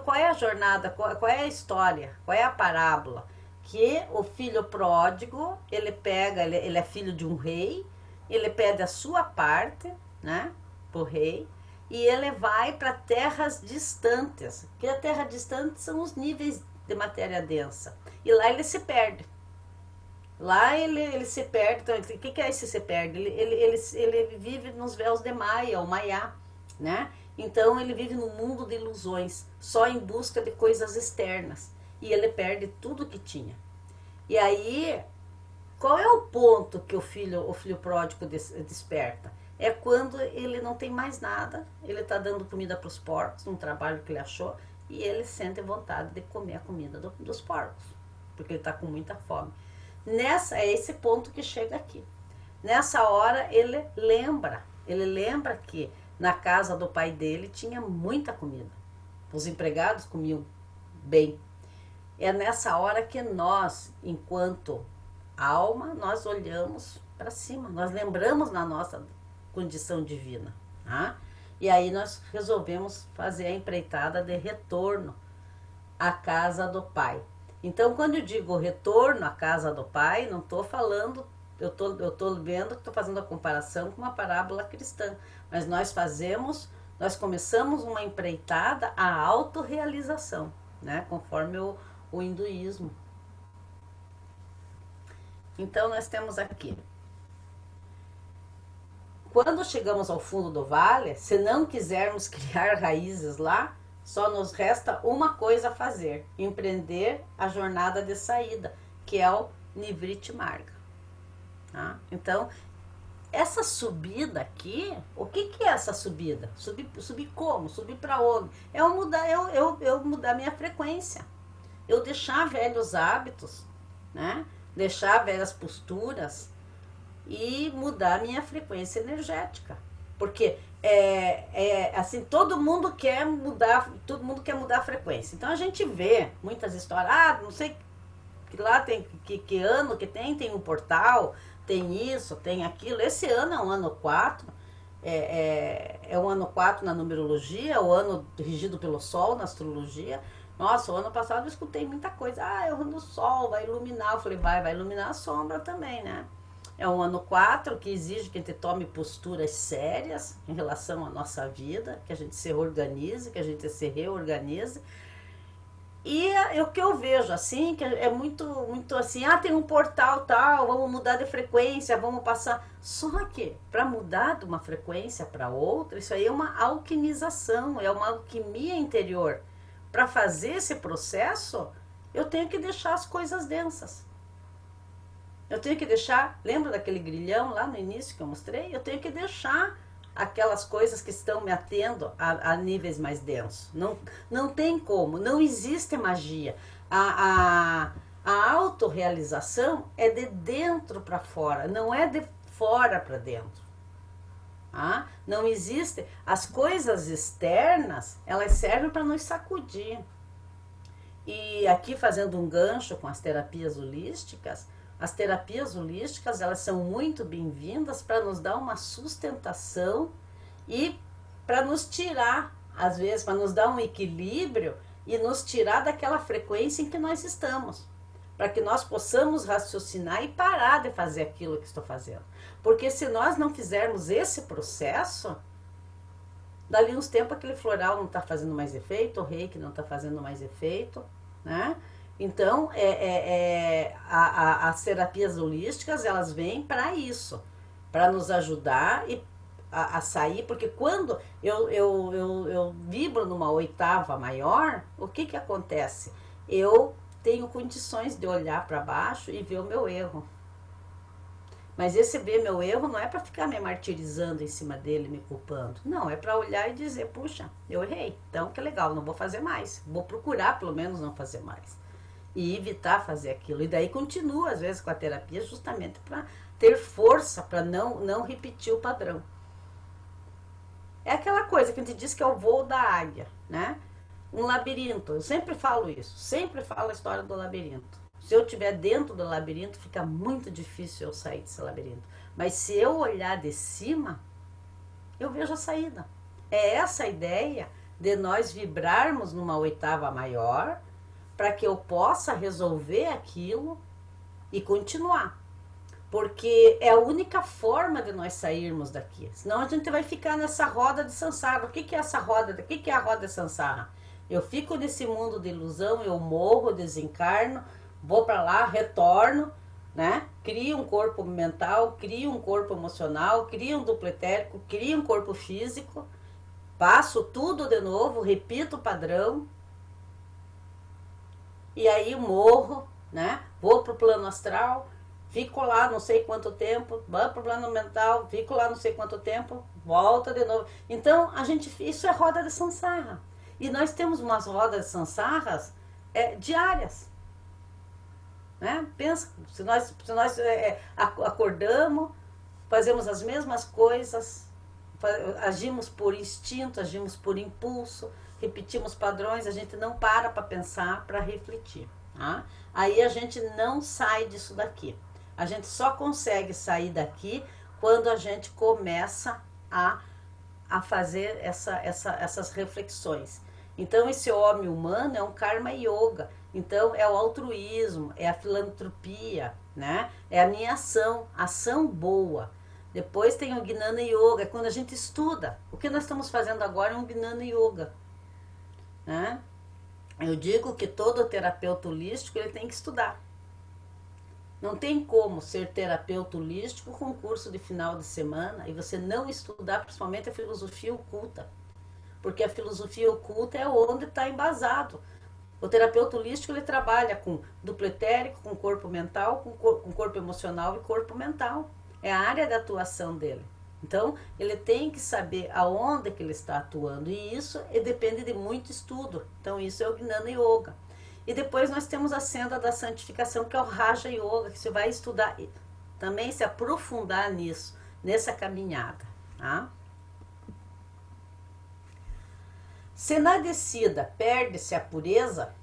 S1: Qual é a jornada, qual é a história, qual é a parábola? Que o filho pródigo, ele é filho de um rei, ele pede a sua parte, né, pro rei, e ele vai para terras distantes, que a terra distante são os níveis de matéria densa, e lá ele se perde. Lá ele se perde. Então, o que é esse se perde? Ele vive nos véus de Maia, o Maiá, né? Então ele vive num mundo de ilusões, só em busca de coisas externas, e ele perde tudo que tinha. E aí, qual é o ponto que o filho pródigo desperta? É quando ele não tem mais nada, ele está dando comida para os porcos, um trabalho que ele achou, e ele sente vontade de comer a comida dos porcos, porque ele está com muita fome. É esse ponto que chega aqui. Nessa hora ele lembra que na casa do pai dele tinha muita comida. Os empregados comiam bem. É nessa hora que nós, enquanto alma, nós olhamos para cima, nós lembramos na nossa condição divina. Tá? E aí nós resolvemos fazer a empreitada de retorno à casa do pai. Então, quando eu digo retorno à casa do pai, não estou falando, eu tô vendo que estou fazendo a comparação com uma parábola cristã, mas nós começamos uma empreitada à autorrealização, né, conforme o hinduísmo. Então, nós temos aqui, quando chegamos ao fundo do vale, se não quisermos criar raízes lá, só nos resta uma coisa a fazer: empreender a jornada de saída, que é o Nivriti Marga. Tá? Então, essa subida aqui, o que é essa subida? Subir como? Subir para onde? Eu mudar minha frequência. Eu deixar velhos hábitos, né? Deixar velhas posturas e mudar minha frequência energética. Porque assim, todo mundo quer mudar a frequência. Então a gente vê muitas histórias, não sei que lá tem que ano que tem um portal, tem isso, tem aquilo. Esse ano é um ano 4, é um ano 4 na numerologia, o ano regido pelo Sol na astrologia. Nossa, o ano passado eu escutei muita coisa. É o ano do Sol, vai iluminar. Eu falei, vai iluminar a sombra também, né? É um ano 4 que exige que a gente tome posturas sérias em relação à nossa vida, que a gente se organize, que a gente se reorganize. E o que eu vejo, assim, que é muito, muito assim, tem um portal tal, vamos mudar de frequência, vamos passar. Só que, para mudar de uma frequência para outra, isso aí é uma alquimização, é uma alquimia interior. Para fazer esse processo, eu tenho que deixar as coisas densas. Eu tenho que deixar, lembra daquele grilhão lá no início que eu mostrei? Eu tenho que deixar aquelas coisas que estão me atendo a níveis mais densos. Não tem como, não existe magia. A autorrealização é de dentro para fora, não é de fora para dentro. Não existe. As coisas externas, elas servem para nos sacudir. E aqui fazendo um gancho com as terapias holísticas, elas são muito bem-vindas para nos dar uma sustentação e para nos tirar, às vezes, para nos dar um equilíbrio e nos tirar daquela frequência em que nós estamos. Para que nós possamos raciocinar e parar de fazer aquilo que estou fazendo. Porque se nós não fizermos esse processo, dali uns tempos aquele floral não está fazendo mais efeito, o reiki não está fazendo mais efeito, né? Então, as terapias holísticas, elas vêm para isso, para nos ajudar a sair, porque quando eu vibro numa oitava maior, o que acontece? Eu tenho condições de olhar para baixo e ver o meu erro. Mas esse ver meu erro não é para ficar me martirizando em cima dele, me culpando. Não, é para olhar e dizer, puxa, eu errei, então que legal, não vou fazer mais. Vou procurar pelo menos não fazer mais. E evitar fazer aquilo. E daí continua, às vezes, com a terapia, justamente para ter força, para não repetir o padrão. É aquela coisa que a gente diz que é o voo da águia, né? Um labirinto, eu sempre falo isso, sempre falo a história do labirinto. Se eu estiver dentro do labirinto, fica muito difícil eu sair desse labirinto. Mas se eu olhar de cima, eu vejo a saída. É essa a ideia de nós vibrarmos numa oitava maior, para que eu possa resolver aquilo e continuar. Porque é a única forma de nós sairmos daqui. Senão a gente vai ficar nessa roda de samsara. O que é essa roda? O que é a roda de samsara? Eu fico nesse mundo de ilusão, eu morro, desencarno, vou para lá, retorno, né? Crio um corpo mental, crio um corpo emocional, crio um duplo etérico, crio um corpo físico, passo tudo de novo, repito o padrão, e aí morro, né? Vou pro plano astral, fico lá não sei quanto tempo, vou pro plano mental, fico lá não sei quanto tempo, volta de novo. Então, isso é roda de samsara. E nós temos umas rodas de samsaras diárias. Né? Pensa, se nós acordamos, fazemos as mesmas coisas, agimos por instinto, agimos por impulso, repetimos padrões, a gente não para pensar, para refletir. Tá? Aí a gente não sai disso daqui. A gente só consegue sair daqui quando a gente começa a fazer essas reflexões. Então, esse homem humano é um karma yoga. Então, é o altruísmo, é a filantropia, né? É a minha ação boa. Depois tem o Gnana Yoga, quando a gente estuda. O que nós estamos fazendo agora é um Gnana Yoga. Né? Eu digo que todo terapeuta holístico ele tem que estudar. Não tem como ser terapeuta holístico com curso de final de semana e você não estudar principalmente a filosofia oculta. Porque a filosofia oculta é onde está embasado. O terapeuta holístico ele trabalha com duplo etérico, com corpo mental, com corpo emocional e corpo mental. É a área de atuação dele. Então, ele tem que saber aonde que ele está atuando. E isso depende de muito estudo. Então, isso é o Gnana Yoga. E depois nós temos a senda da santificação, que é o Raja Yoga, que você vai estudar e também se aprofundar nisso, nessa caminhada. Tá? Se na descida perde-se a pureza,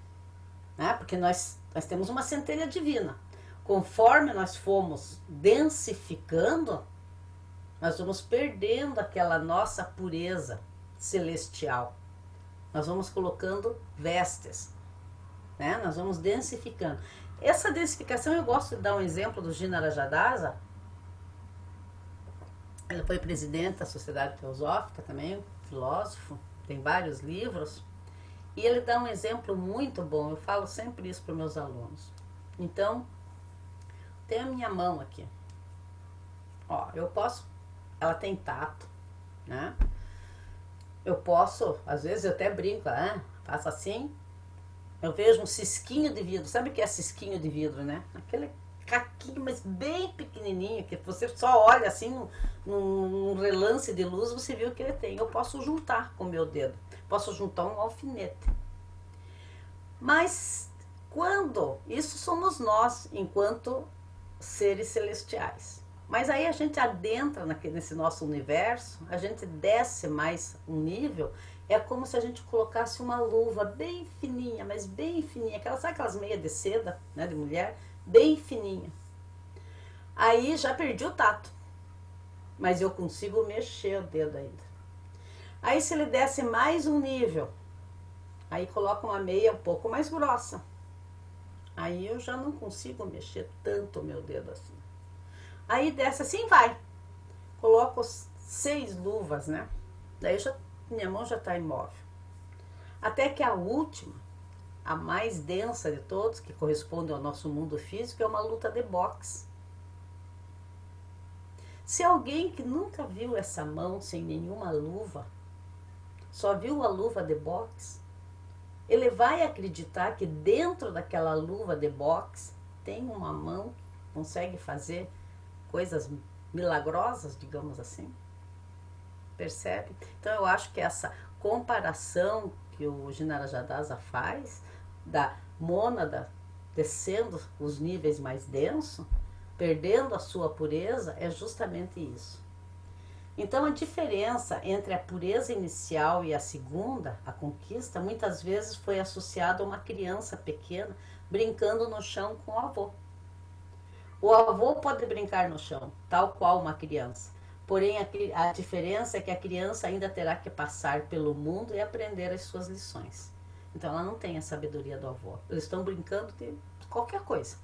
S1: né, porque nós temos uma centelha divina. Conforme nós fomos densificando, nós vamos perdendo aquela nossa pureza celestial. Nós vamos colocando vestes, né? Nós vamos densificando. Essa densificação, eu gosto de dar um exemplo do Gina Rajadasa. Ele foi presidente da Sociedade Teosófica também, filósofo, tem vários livros. E ele dá um exemplo muito bom, eu falo sempre isso para os meus alunos. Então, tem a minha mão aqui. Ó, eu posso, ela tem tato, né? Eu posso, às vezes eu até brinco, né? Faço assim, eu vejo um cisquinho de vidro. Sabe o que é cisquinho de vidro, né? Aquele caquinho, mas bem pequenininho, que você só olha assim, num relance de luz, você vê o que ele tem. Eu posso juntar com o meu dedo, posso juntar um alfinete. Mas quando? Isso somos nós, enquanto seres celestiais. Mas aí a gente adentra nesse nosso universo, a gente desce mais um nível, é como se a gente colocasse uma luva bem fininha, mas bem fininha, sabe aquelas meias de seda, né, de mulher, bem fininha. Aí já perdi o tato, mas eu consigo mexer o dedo ainda. Aí se ele desce mais um nível, aí coloca uma meia um pouco mais grossa. Aí eu já não consigo mexer tanto o meu dedo assim. Aí desce assim, vai. Coloco 6 luvas, né? Daí minha mão já está imóvel. Até que a última, a mais densa de todos, que corresponde ao nosso mundo físico, é uma luta de boxe. Se alguém que nunca viu essa mão sem nenhuma luva, só viu a luva de boxe, ele vai acreditar que dentro daquela luva de boxe tem uma mão que consegue fazer coisas milagrosas, digamos assim. Percebe? Então eu acho que essa comparação que o Jinarajadasa faz da mônada descendo os níveis mais densos, perdendo a sua pureza, é justamente isso. Então a diferença entre a pureza inicial e a segunda, a conquista, muitas vezes foi associada a uma criança pequena brincando no chão com o avô. O avô pode brincar no chão, tal qual uma criança. Porém, a diferença é que a criança ainda terá que passar pelo mundo e aprender as suas lições. Então, ela não tem a sabedoria do avô. Eles estão brincando de qualquer coisa,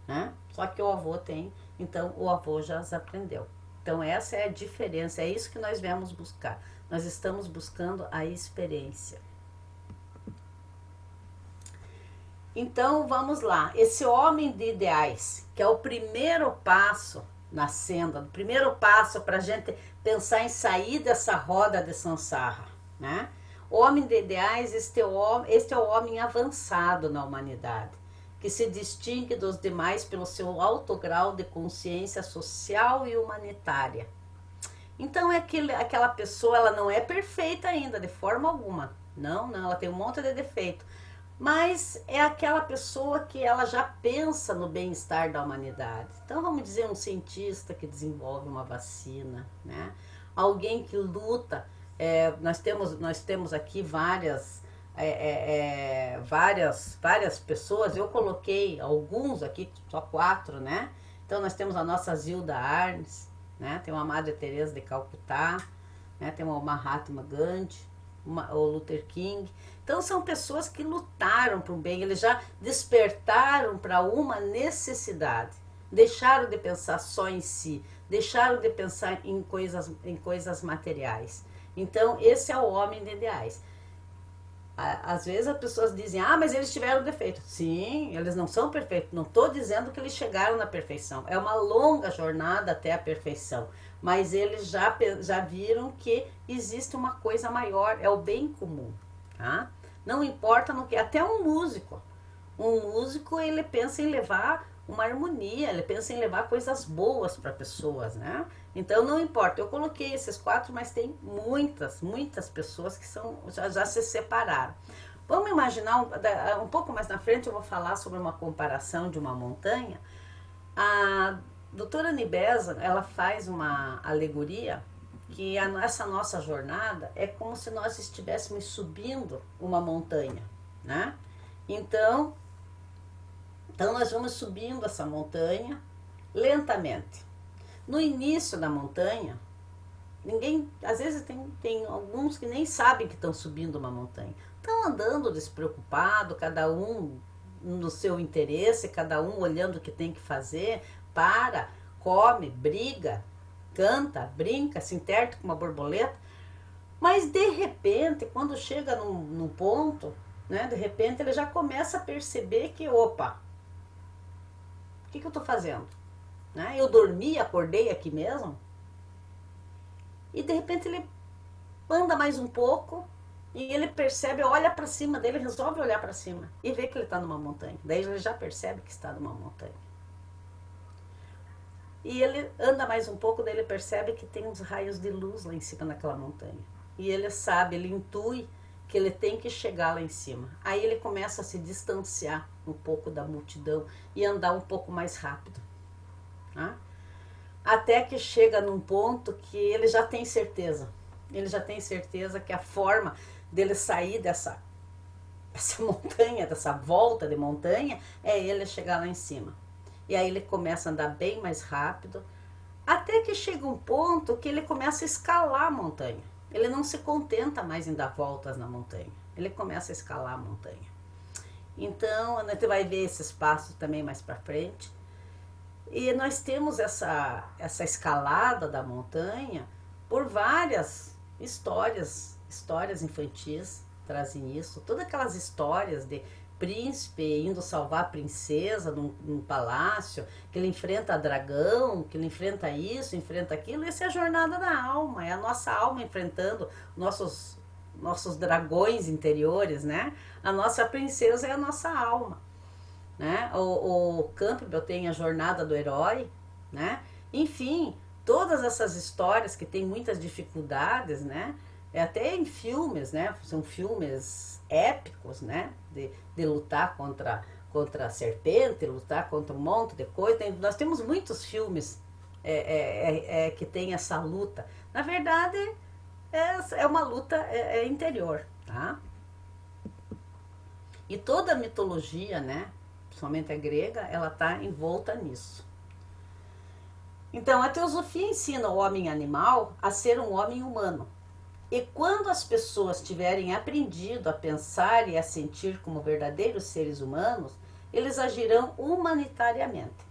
S1: né? Só que o avô tem, então o avô já as aprendeu. Então, essa é a diferença, é isso que nós viemos buscar. Nós estamos buscando a experiência. Então, vamos lá. Esse homem de ideais, que é o primeiro passo na senda, o primeiro passo para a gente pensar em sair dessa roda de samsara, né? O homem de ideais, este é o homem avançado na humanidade, que se distingue dos demais pelo seu alto grau de consciência social e humanitária. Então, é aquela pessoa, ela não é perfeita ainda, de forma alguma. Não, ela tem um monte de defeito. Mas é aquela pessoa que ela já pensa no bem-estar da humanidade. Então, vamos dizer, um cientista que desenvolve uma vacina, né? Alguém que luta. Nós temos aqui várias pessoas. Eu coloquei alguns aqui, só 4, né? Então, nós temos a nossa Zilda Arnes, né? Tem uma Madre Teresa de Calcutá, né? Tem uma Mahatma Gandhi, o Luther King. Então são pessoas que lutaram para o bem, eles já despertaram para uma necessidade, deixaram de pensar só em si, deixaram de pensar em coisas materiais. Então esse é o homem de ideais. Às vezes as pessoas dizem, mas eles tiveram defeito. Sim, eles não são perfeitos, não estou dizendo que eles chegaram na perfeição, é uma longa jornada até a perfeição, mas eles já viram que existe uma coisa maior, é o bem comum. Tá? Não importa no que, até um músico ele pensa em levar uma harmonia, ele pensa em levar coisas boas para pessoas, né? Então não importa, eu coloquei esses 4, mas tem muitas pessoas que já se separaram. Vamos imaginar, um pouco mais na frente eu vou falar sobre uma comparação de uma montanha. A doutora Nibesa, ela faz uma alegoria que essa nossa jornada é como se nós estivéssemos subindo uma montanha, né? Então nós vamos subindo essa montanha lentamente. No início da montanha, às vezes tem alguns que nem sabem que estão subindo uma montanha. Estão andando despreocupado, cada um no seu interesse, cada um olhando o que tem que fazer, come, briga, canta, brinca, se interte com uma borboleta, Mas de repente, quando chega num ponto, né, de repente ele já começa a perceber que, opa, o que eu estou fazendo? Né? Eu dormi, acordei aqui mesmo. E de repente ele anda mais um pouco e ele percebe, olha para cima dele, resolve olhar para cima e vê que ele está numa montanha. Daí ele já percebe que está numa montanha. E ele anda mais um pouco, daí ele percebe que tem uns raios de luz lá em cima naquela montanha. E ele sabe, ele intui que ele tem que chegar lá em cima. Aí ele começa a se distanciar um pouco da multidão e andar um pouco mais rápido. Tá? Até que chega num ponto que ele já tem certeza. Ele já tem certeza que a forma dele sair dessa montanha, dessa volta de montanha, é ele chegar lá em cima. E aí ele começa a andar bem mais rápido, até que chega um ponto que ele começa a escalar a montanha. Ele não se contenta mais em dar voltas na montanha. Ele começa a escalar a montanha. Então, a gente vai ver esses passos também mais para frente. E nós temos essa escalada da montanha por várias histórias infantis trazem isso. Todas aquelas histórias de príncipe indo salvar a princesa num palácio, que ele enfrenta dragão, que ele enfrenta isso, enfrenta aquilo. Essa é a jornada da alma, é a nossa alma enfrentando nossos dragões interiores, né? A nossa princesa é a nossa alma. Né? O Campbell tem a jornada do herói, né? Enfim, todas essas histórias que têm muitas dificuldades, né? Até em filmes, né? São filmes épicos, né? De lutar contra a serpente, lutar contra um monte de coisa. Nós temos muitos filmes que tem essa luta. Na verdade, é uma luta interior, tá? E toda a mitologia, né? Principalmente a grega, ela está envolta nisso. Então, a teosofia ensina o homem animal a ser um homem humano. E quando as pessoas tiverem aprendido a pensar e a sentir como verdadeiros seres humanos, eles agirão humanitariamente.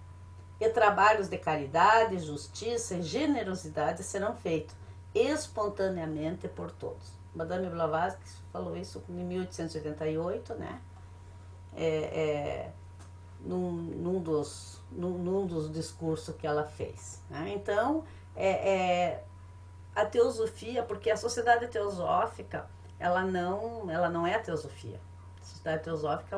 S1: E trabalhos de caridade, justiça e generosidade serão feitos espontaneamente por todos. Madame Blavatsky falou isso em 1888, né? Num dos discursos que ela fez. Né? Então, a teosofia, porque a sociedade teosófica, ela não é a teosofia. A sociedade teosófica,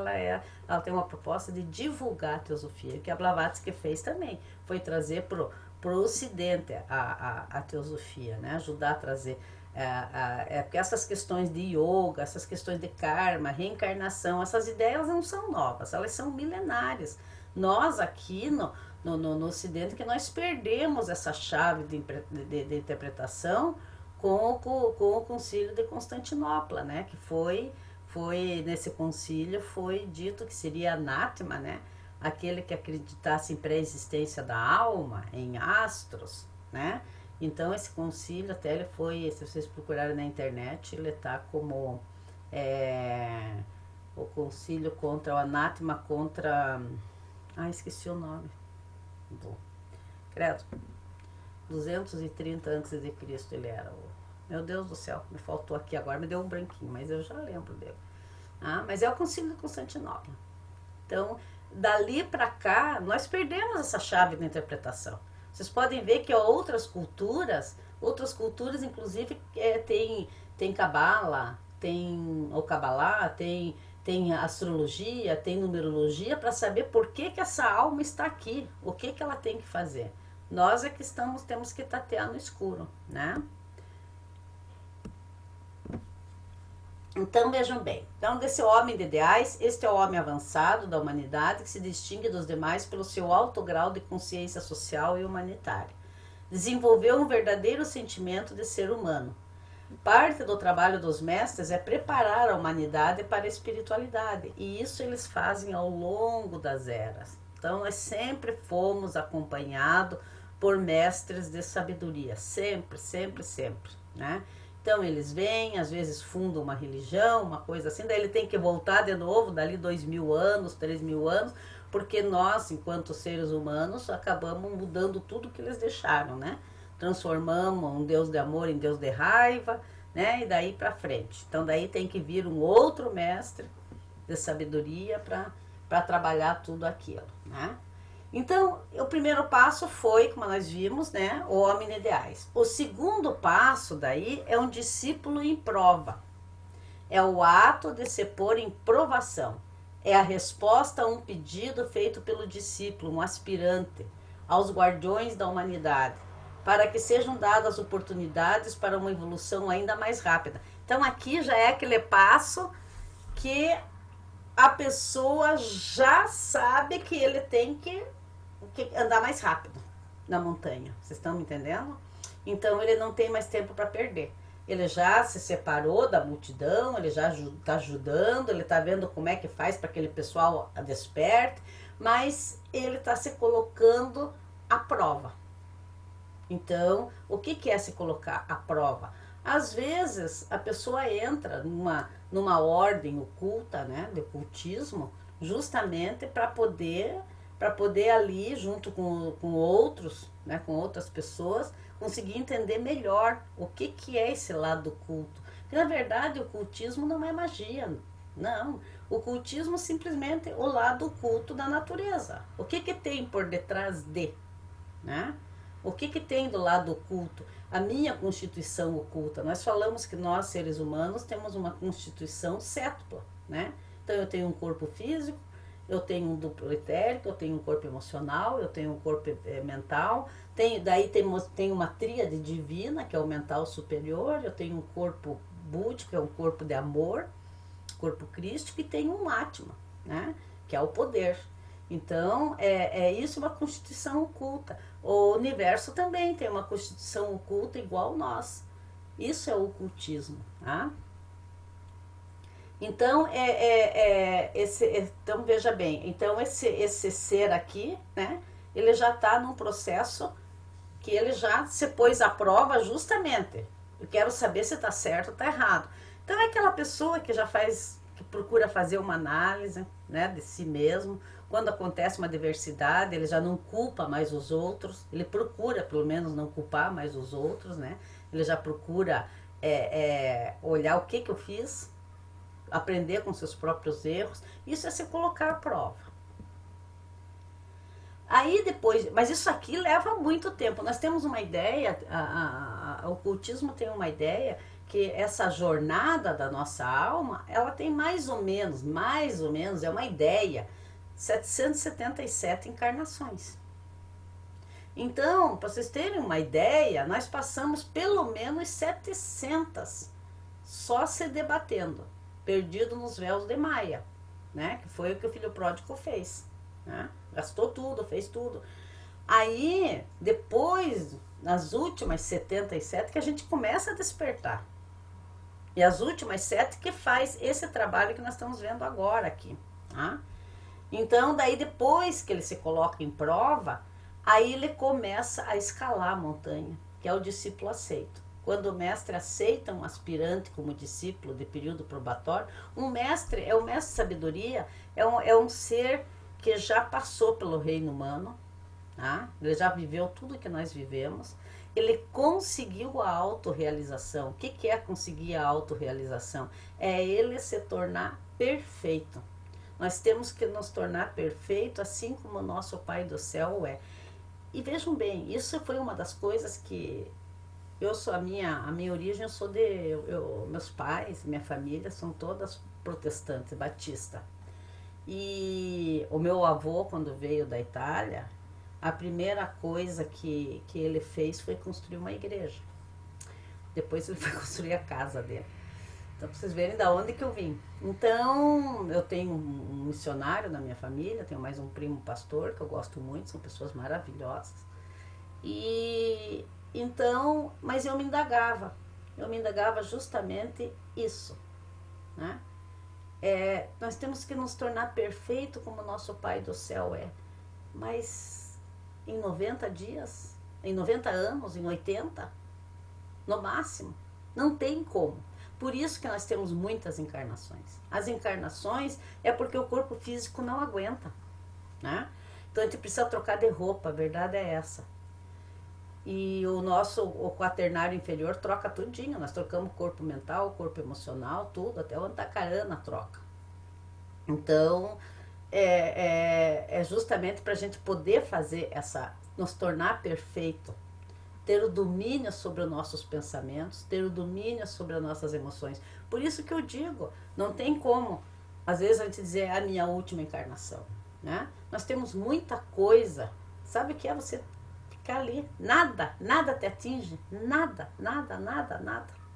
S1: ela tem uma proposta de divulgar a teosofia, que a Blavatsky fez também, foi trazer para o Ocidente a teosofia, né? Ajudar a trazer porque essas questões de yoga, essas questões de karma, reencarnação, essas ideias não são novas, elas são milenárias. Nós aqui no Ocidente, que nós perdemos essa chave de interpretação com o concílio de Constantinopla, né? Que foi nesse concílio foi dito que seria anátema, né? Aquele que acreditasse em pré-existência da alma, em astros, né? Então esse concílio até ele foi, se vocês procurarem na internet, ele está como o concílio contra o anátema contra, esqueci o nome credo, 230 antes de Cristo ele era meu Deus do céu, me faltou aqui agora, me deu um branquinho, mas eu já lembro dele. Mas é o concílio de Constantinopla. Então dali para cá nós perdemos essa chave de interpretação. Vocês podem ver que outras culturas inclusive tem cabala, tem o cabalá, tem astrologia, tem numerologia para saber por que essa alma está aqui, o que ela tem que fazer. Nós é que temos que tatear no escuro, né? Então vejam bem, desse homem de ideais, este é o homem avançado da humanidade que se distingue dos demais pelo seu alto grau de consciência social e humanitária. Desenvolveu um verdadeiro sentimento de ser humano. Parte do trabalho dos mestres é preparar a humanidade para a espiritualidade, e isso eles fazem ao longo das eras. Então nós sempre fomos acompanhados por mestres de sabedoria, sempre, né? Então eles vêm, às vezes fundam uma religião, uma coisa assim, daí ele tem que voltar de novo, dali 2000 anos, 3000 anos, porque nós, enquanto seres humanos, acabamos mudando tudo que eles deixaram, né? Transformamos um Deus de amor em Deus de raiva, né? E daí para frente. Então daí tem que vir um outro mestre de sabedoria para trabalhar tudo aquilo, né? Então, o primeiro passo foi, como nós vimos, né, o homem ideais. O segundo passo daí é um discípulo em prova. É o ato de se pôr em provação. É a resposta a um pedido feito pelo discípulo, um aspirante, aos guardiões da humanidade, para que sejam dadas oportunidades para uma evolução ainda mais rápida. Então, aqui já é aquele passo que a pessoa já sabe que ele tem que andar mais rápido na montanha. Vocês estão me entendendo? Então ele não tem mais tempo para perder. Ele já se separou da multidão, ele já está ajudando, ele está vendo como é que faz para aquele pessoal desperte, mas ele está se colocando à prova. Então, o que é se colocar à prova? Às vezes a pessoa entra numa ordem oculta, né, de ocultismo, justamente para poder ali, junto com outros, né, com outras pessoas, conseguir entender melhor o que é esse lado oculto. Porque, na verdade, o ocultismo não é magia, não. O ocultismo é simplesmente o lado oculto da natureza. O que tem por detrás de, né? O que tem do lado oculto? A minha constituição oculta. Nós falamos que nós, seres humanos, temos uma constituição sétupla, né? Então, eu tenho um corpo físico, eu tenho um duplo etérico, eu tenho um corpo emocional, eu tenho um corpo mental, daí tem uma tríade divina, que é o mental superior, eu tenho um corpo búdico, que é um corpo de amor, corpo crístico, e tenho um Atma, né, que é o poder. Então, isso uma constituição oculta. O universo também tem uma constituição oculta igual nós. Isso é o ocultismo, tá? Então, então veja bem, então esse ser aqui, né, ele já está num processo que ele já se pôs à prova justamente. Eu quero saber se está certo ou está errado. Então é aquela pessoa que que procura fazer uma análise, né, de si mesmo. Quando acontece uma adversidade, ele já não culpa mais os outros, ele procura pelo menos não culpar mais os outros, né? Ele já procura olhar o que eu fiz, aprender com seus próprios erros. Isso é se colocar à prova. Aí depois, mas isso aqui leva muito tempo. Nós temos uma ideia, o ocultismo tem uma ideia que essa jornada da nossa alma, ela tem mais ou menos, é uma ideia, 777 encarnações. Então, para vocês terem uma ideia, nós passamos pelo menos 700 só se debatendo, perdido nos véus de Maia, né? Que foi o que o filho pródigo fez, né? Gastou tudo, fez tudo. Aí, depois, nas últimas 77, que a gente começa a despertar. E as últimas 7 que faz esse trabalho que nós estamos vendo agora aqui, tá? Então, daí depois que ele se coloca em prova, aí ele começa a escalar a montanha, que é o discípulo aceito. Quando o mestre aceita um aspirante como discípulo de período probatório, o mestre de sabedoria, é um ser que já passou pelo reino humano, tá? Ele já viveu tudo que nós vivemos, ele conseguiu a autorrealização. O que é conseguir a autorrealização? É ele se tornar perfeito. Nós temos que nos tornar perfeito, assim como o nosso Pai do Céu é. E vejam bem, isso foi uma das coisas que a minha origem, eu sou meus pais, minha família são todas protestantes, batista. E o meu avô, quando veio da Itália, a primeira coisa que ele fez foi construir uma igreja. Depois ele foi construir a casa dele. Então, para vocês verem da onde que eu vim. Então, eu tenho um missionário na minha família, tenho mais um primo pastor, que eu gosto muito, são pessoas maravilhosas. E então, mas eu me indagava justamente isso, né? Nós temos que nos tornar perfeito como o nosso Pai do Céu é. Mas em 90 dias, em 90 anos, em 80, no máximo, não tem como. Por isso que nós temos muitas encarnações. As encarnações é porque o corpo físico não aguenta, né? Então a gente precisa trocar de roupa, a verdade é essa. E o quaternário inferior troca tudinho. Nós trocamos corpo mental, corpo emocional, tudo, até o antacarana troca. Então, é justamente para a gente poder fazer nos tornar perfeito, ter o domínio sobre os nossos pensamentos, ter o domínio sobre as nossas emoções. Por isso que eu digo, não tem como, às vezes, a gente dizer a minha última encarnação, né? Nós temos muita coisa, sabe o que é você ficar ali? Nada te atinge, nada,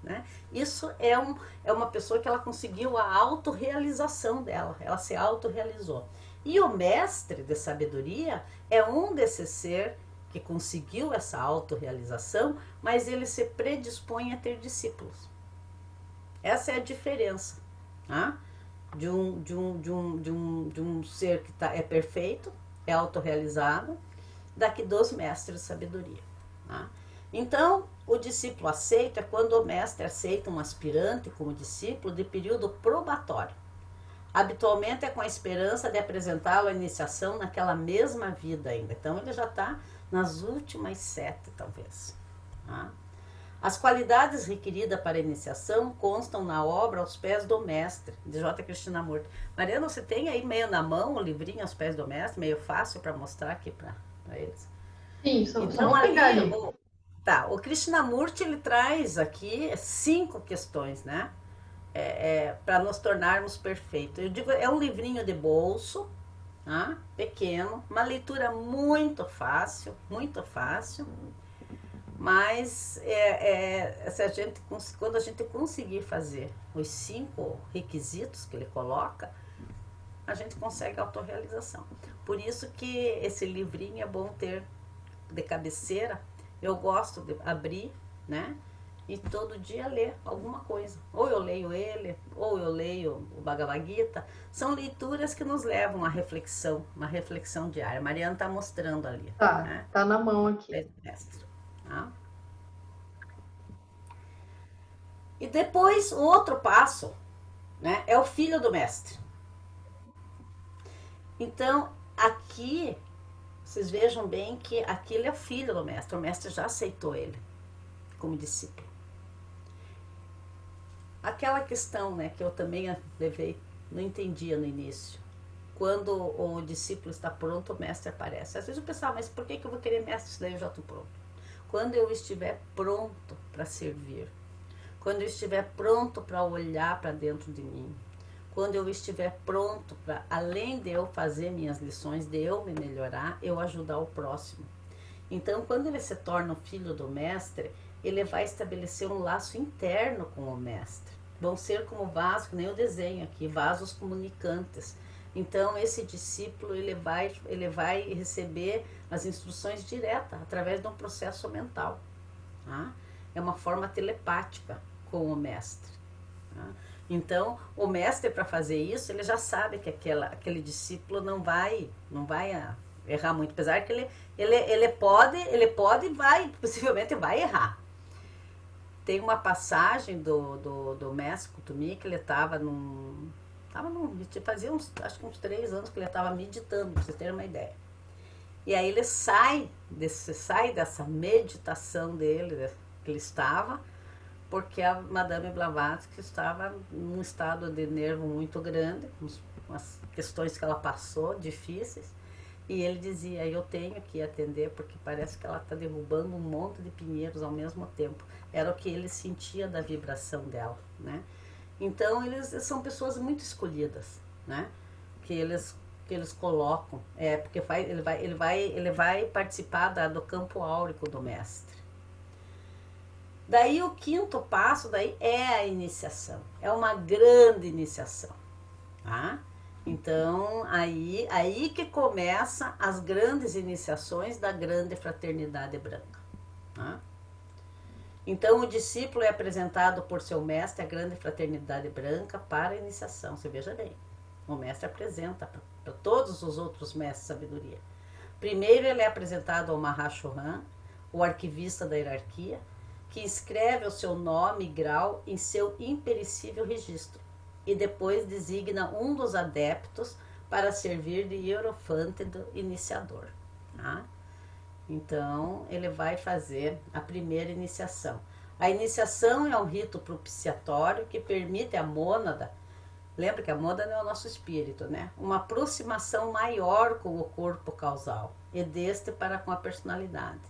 S1: né? Isso é uma pessoa que ela conseguiu a autorrealização dela, ela se autorrealizou. E o mestre de sabedoria é um desses ser que conseguiu essa autorrealização, mas ele se predispõe a ter discípulos. Essa é a diferença, tá? De um ser que é perfeito, é autorrealizado, daqui dos mestres de sabedoria. Tá? Então, o discípulo aceito é quando o mestre aceita um aspirante como discípulo de período probatório. Habitualmente é com a esperança de apresentá-lo à iniciação naquela mesma vida ainda. Então, ele já está nas últimas 7, talvez. Tá? As qualidades requeridas para a iniciação constam na obra Aos Pés do Mestre, de J. Krishnamurti. Mariana, você tem aí meio na mão o livrinho Aos Pés do Mestre, meio fácil para mostrar aqui para eles?
S2: Sim,
S1: então, ali, o Krishnamurti, ele traz aqui 5 questões, né? Para nos tornarmos perfeitos. Eu digo, é um livrinho de bolso, tá? Pequeno, uma leitura muito fácil, mas quando a gente conseguir fazer os 5 requisitos que ele coloca, a gente consegue a autorrealização. Por isso que esse livrinho é bom ter de cabeceira. Eu gosto de abrir, né? E todo dia ler alguma coisa. Ou eu leio ele, ou eu leio o Bhagavad Gita. São leituras que nos levam à reflexão, uma reflexão diária. A Mariana está mostrando ali.
S2: Tá,
S1: né?
S2: Tá na mão aqui.
S1: Mestre. Tá? E depois, o outro passo, né, é o filho do mestre. Então, aqui, vocês vejam bem que aquele é o filho do mestre. O mestre já aceitou ele como discípulo. Aquela questão, né, que eu também levei, não entendia no início. Quando o discípulo está pronto, o mestre aparece. Às vezes eu pensava, mas por que eu vou querer mestre se daí eu já estou pronto? Quando eu estiver pronto para servir, quando eu estiver pronto para olhar para dentro de mim, quando eu estiver pronto para, além de eu fazer minhas lições, de eu me melhorar, eu ajudar o próximo. Então, quando ele se torna o filho do mestre, ele vai estabelecer um laço interno com o mestre. Vão ser como vasos, que nem eu desenho aqui, vasos comunicantes. Então, esse discípulo, ele vai receber as instruções diretas, através de um processo mental. Tá? É uma forma telepática com o mestre. Tá? Então, o mestre, para fazer isso, ele já sabe que aquele discípulo não vai errar muito, apesar que ele pode e possivelmente vai errar. Tem uma passagem do mestre Kutumi que ele fazia acho que uns 3 anos que ele estava meditando, para vocês terem uma ideia. E aí ele sai dessa meditação dele, que ele estava, porque a Madame Blavatsky estava num estado de nervo muito grande, umas questões que ela passou, difíceis, e ele dizia, eu tenho que atender, porque parece que ela está derrubando um monte de pinheiros ao mesmo tempo. Era o que ele sentia da vibração dela, né? Então, eles são pessoas muito escolhidas, né? Que eles colocam, porque ele vai participar do campo áurico do mestre. Daí o 5º passo é a iniciação, é uma grande iniciação, tá? Então, aí que começa as grandes iniciações da grande fraternidade branca, tá? Então, o discípulo é apresentado por seu mestre, a grande fraternidade branca, para a iniciação. Você veja bem, o mestre apresenta para todos os outros mestres de sabedoria. Primeiro, ele é apresentado ao Mahashohan, o arquivista da hierarquia, que escreve o seu nome e grau em seu imperecível registro, e depois designa um dos adeptos para servir de hierofante do iniciador. Tá? Então, ele vai fazer a primeira iniciação. A iniciação é um rito propiciatório que permite à mônada, lembra que a mônada é o nosso espírito, né? Uma aproximação maior com o corpo causal e deste para com a personalidade.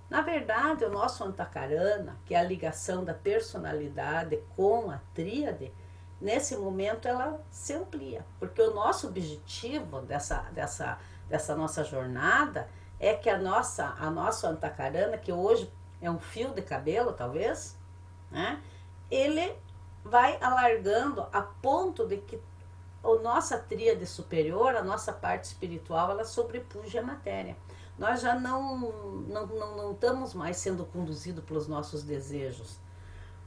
S1: Na verdade, o nosso Antakarana, que é a ligação da personalidade com a tríade, nesse momento ela se amplia, porque o nosso objetivo dessa nossa jornada é que a nossa Antakarana, que hoje é um fio de cabelo talvez, né, ele vai alargando a ponto de que a nossa tríade superior, a nossa parte espiritual, ela sobrepuja a matéria. Nós já não estamos mais sendo conduzidos pelos nossos desejos,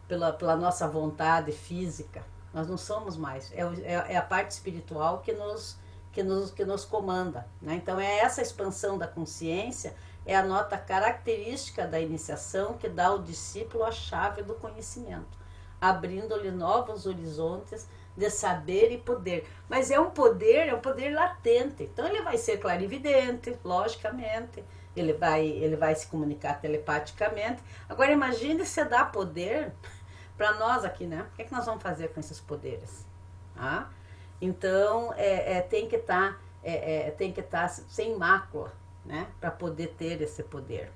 S1: pela nossa vontade física. Nós não somos mais. É a parte espiritual que nos comanda, né? Então é essa expansão da consciência, é a nota característica da iniciação que dá ao discípulo a chave do conhecimento, abrindo-lhe novos horizontes de saber e poder. Mas é um poder latente. Então ele vai ser clarividente, logicamente, ele vai se comunicar telepaticamente. Agora imagine se dá poder para nós aqui, né? O que é que nós vamos fazer com esses poderes? Ah? Então tem que estar sem mácula, né? Para poder ter esse poder.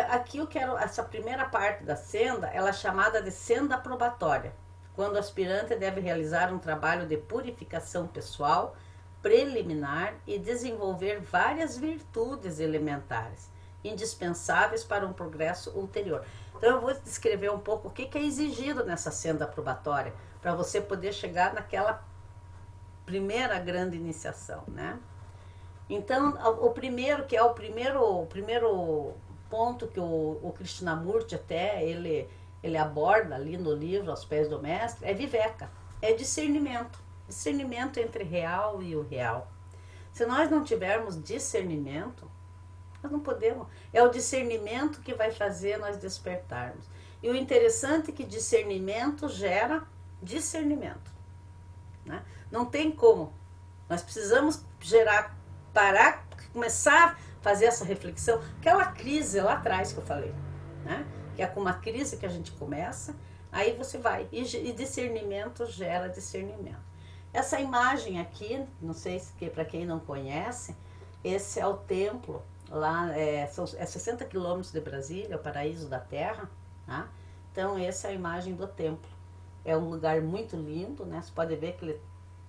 S1: Aqui eu quero, essa primeira parte da senda, ela é chamada de senda probatória, quando o aspirante deve realizar um trabalho de purificação pessoal, preliminar e desenvolver várias virtudes elementares, indispensáveis para um progresso ulterior. Então eu vou descrever um pouco o que é exigido nessa senda probatória, para você poder chegar naquela primeira grande iniciação, né? Então, o primeiro ponto que o Krishnamurti até ele aborda ali no livro Aos Pés do Mestre é viveka, é discernimento entre real e o real. Se nós não tivermos discernimento, nós não podemos. É o discernimento que vai fazer nós despertarmos. E o interessante é que discernimento gera discernimento, né? Não tem como. Nós precisamos parar, começar a fazer essa reflexão. Aquela crise lá atrás que eu falei, né? Que é com uma crise que a gente começa, aí você vai. E discernimento gera discernimento. Essa imagem aqui, não sei se para quem não conhece, esse é o templo. Lá é 60 quilômetros de Brasília, o paraíso da terra, tá? Então essa é a imagem do templo. É um lugar muito lindo, né? Você pode ver que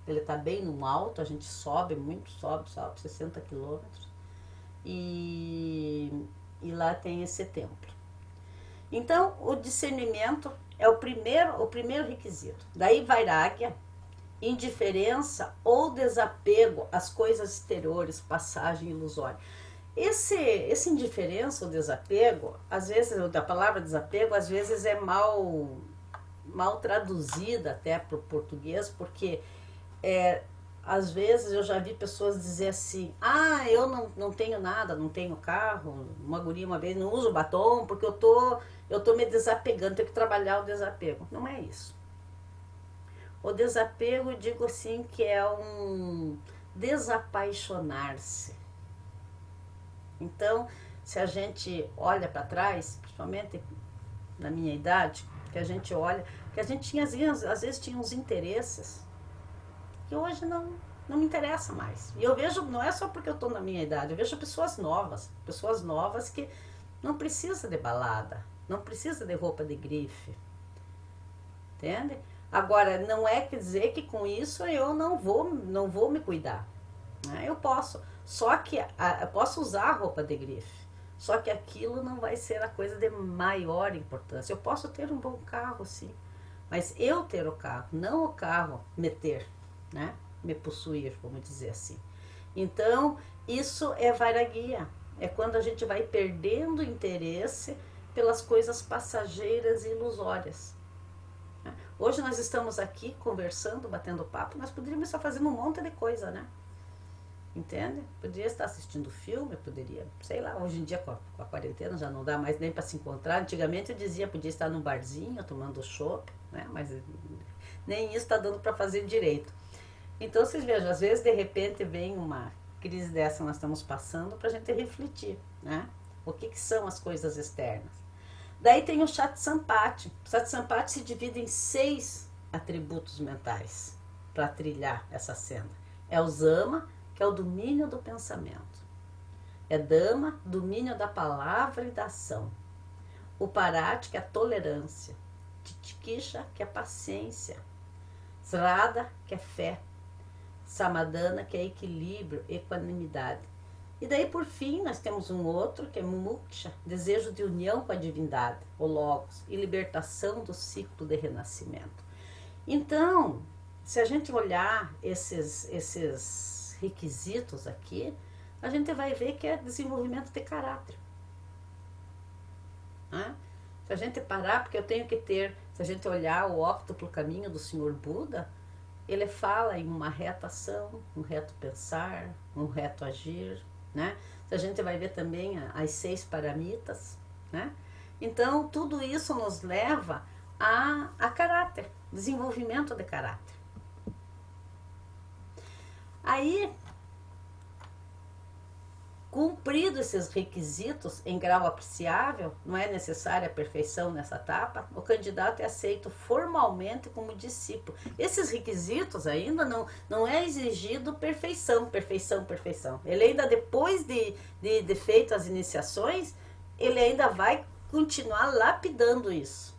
S1: ele está bem no alto, a gente sobe muito, sobe 60 quilômetros. E lá tem esse templo. Então o discernimento é o primeiro requisito. Daí vairagya, indiferença ou desapego às coisas exteriores, passagem ilusória. Esse indiferença ou desapego, às vezes, a palavra desapego, às vezes é mal traduzida até para o português, porque às vezes eu já vi pessoas dizer assim, eu não tenho nada, não tenho carro, uma guria uma vez, não uso batom, porque eu tô me desapegando, tenho que trabalhar o desapego. Não é isso. O desapego, eu digo assim, que é um desapaixonar-se. Então, se a gente olha para trás, principalmente na minha idade, que a gente olha, que a gente tinha, às vezes tinha uns interesses que hoje não me interessa mais. E eu vejo, não é só porque eu estou na minha idade, eu vejo pessoas novas que não precisam de balada, não precisam de roupa de grife, entende? Agora, não é quer dizer que com isso eu não vou me cuidar, né? Eu posso, só que eu posso usar a roupa de grife, só que aquilo não vai ser a coisa de maior importância. Eu posso ter um bom carro, sim, mas eu ter o carro, não o carro me ter, né? Me possuir, vamos dizer assim. Então, isso é vairagya, é quando a gente vai perdendo interesse pelas coisas passageiras e ilusórias. Hoje nós estamos aqui conversando, batendo papo, nós poderíamos estar fazendo um monte de coisa, né? Entende? Poderia estar assistindo filme, poderia, sei lá, hoje em dia com a quarentena já não dá mais nem para se encontrar. Antigamente eu dizia, podia estar num barzinho tomando chopp, né? Mas nem isso está dando para fazer direito. Então vocês vejam, às vezes de repente vem crise dessa nós estamos passando para a gente refletir, né? O que são as coisas externas. Daí tem o Sati-Sampati. O Sati-Sampati se divide em 6 atributos mentais para trilhar essa senda. É o Zama, que é o domínio do pensamento. É Dama, domínio da palavra e da ação. O Parati, que é a tolerância. Titikisha, que é a paciência. Srada, que é fé. Samadana, que é equilíbrio, equanimidade. E daí, por fim, nós temos um outro, que é Mumuksha, desejo de união com a divindade, o Logos, e libertação do ciclo de renascimento. Então, se a gente olhar esses requisitos aqui, a gente vai ver que é desenvolvimento de caráter. Né? Se a gente parar, porque eu tenho que ter, se a gente olhar o óctuplo caminho do Senhor Buda, ele fala em uma reta ação, um reto pensar, um reto agir, né? A gente vai ver também as 6 paramitas, né? Então, tudo isso nos leva a caráter, desenvolvimento de caráter. Aí, cumprido esses requisitos em grau apreciável, não é necessária a perfeição nessa etapa, o candidato é aceito formalmente como discípulo. Esses requisitos ainda não é exigido perfeição. Ele ainda, depois de feito as iniciações, ele ainda vai continuar lapidando isso.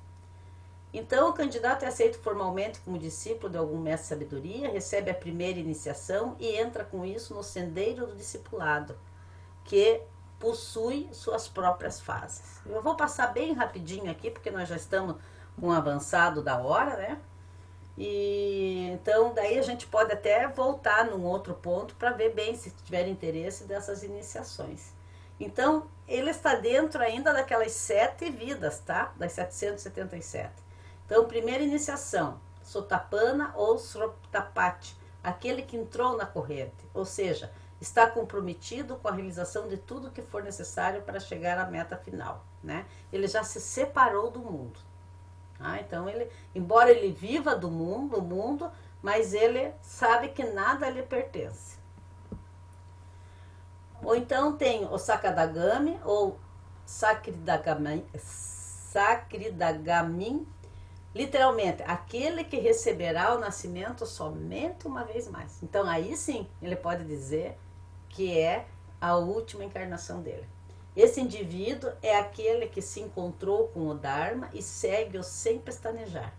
S1: Então, o candidato é aceito formalmente como discípulo de algum mestre de sabedoria, recebe a primeira iniciação e entra com isso no sendeiro do discipulado, que possui suas próprias fases. Eu vou passar bem rapidinho aqui, porque nós já estamos com um avançado da hora, né? E então daí a gente pode até voltar num outro ponto para ver bem, se tiver interesse, dessas iniciações. Então, ele está dentro ainda daquelas 7 vidas, tá? Das 777. Então, primeira iniciação, Sotapanna ou Srotapati, aquele que entrou na corrente, ou seja, está comprometido com a realização de tudo que for necessário para chegar à meta final, né? Ele já se separou do mundo. Então, ele, embora ele viva do mundo, mas ele sabe que nada lhe pertence. Ou então tem o Sakadagami ou Sakridagamin, literalmente, aquele que receberá o nascimento somente uma vez mais. Então, aí sim, ele pode dizer que é a última encarnação dele. Esse indivíduo é aquele que se encontrou com o Dharma e segue-o sem pestanejar.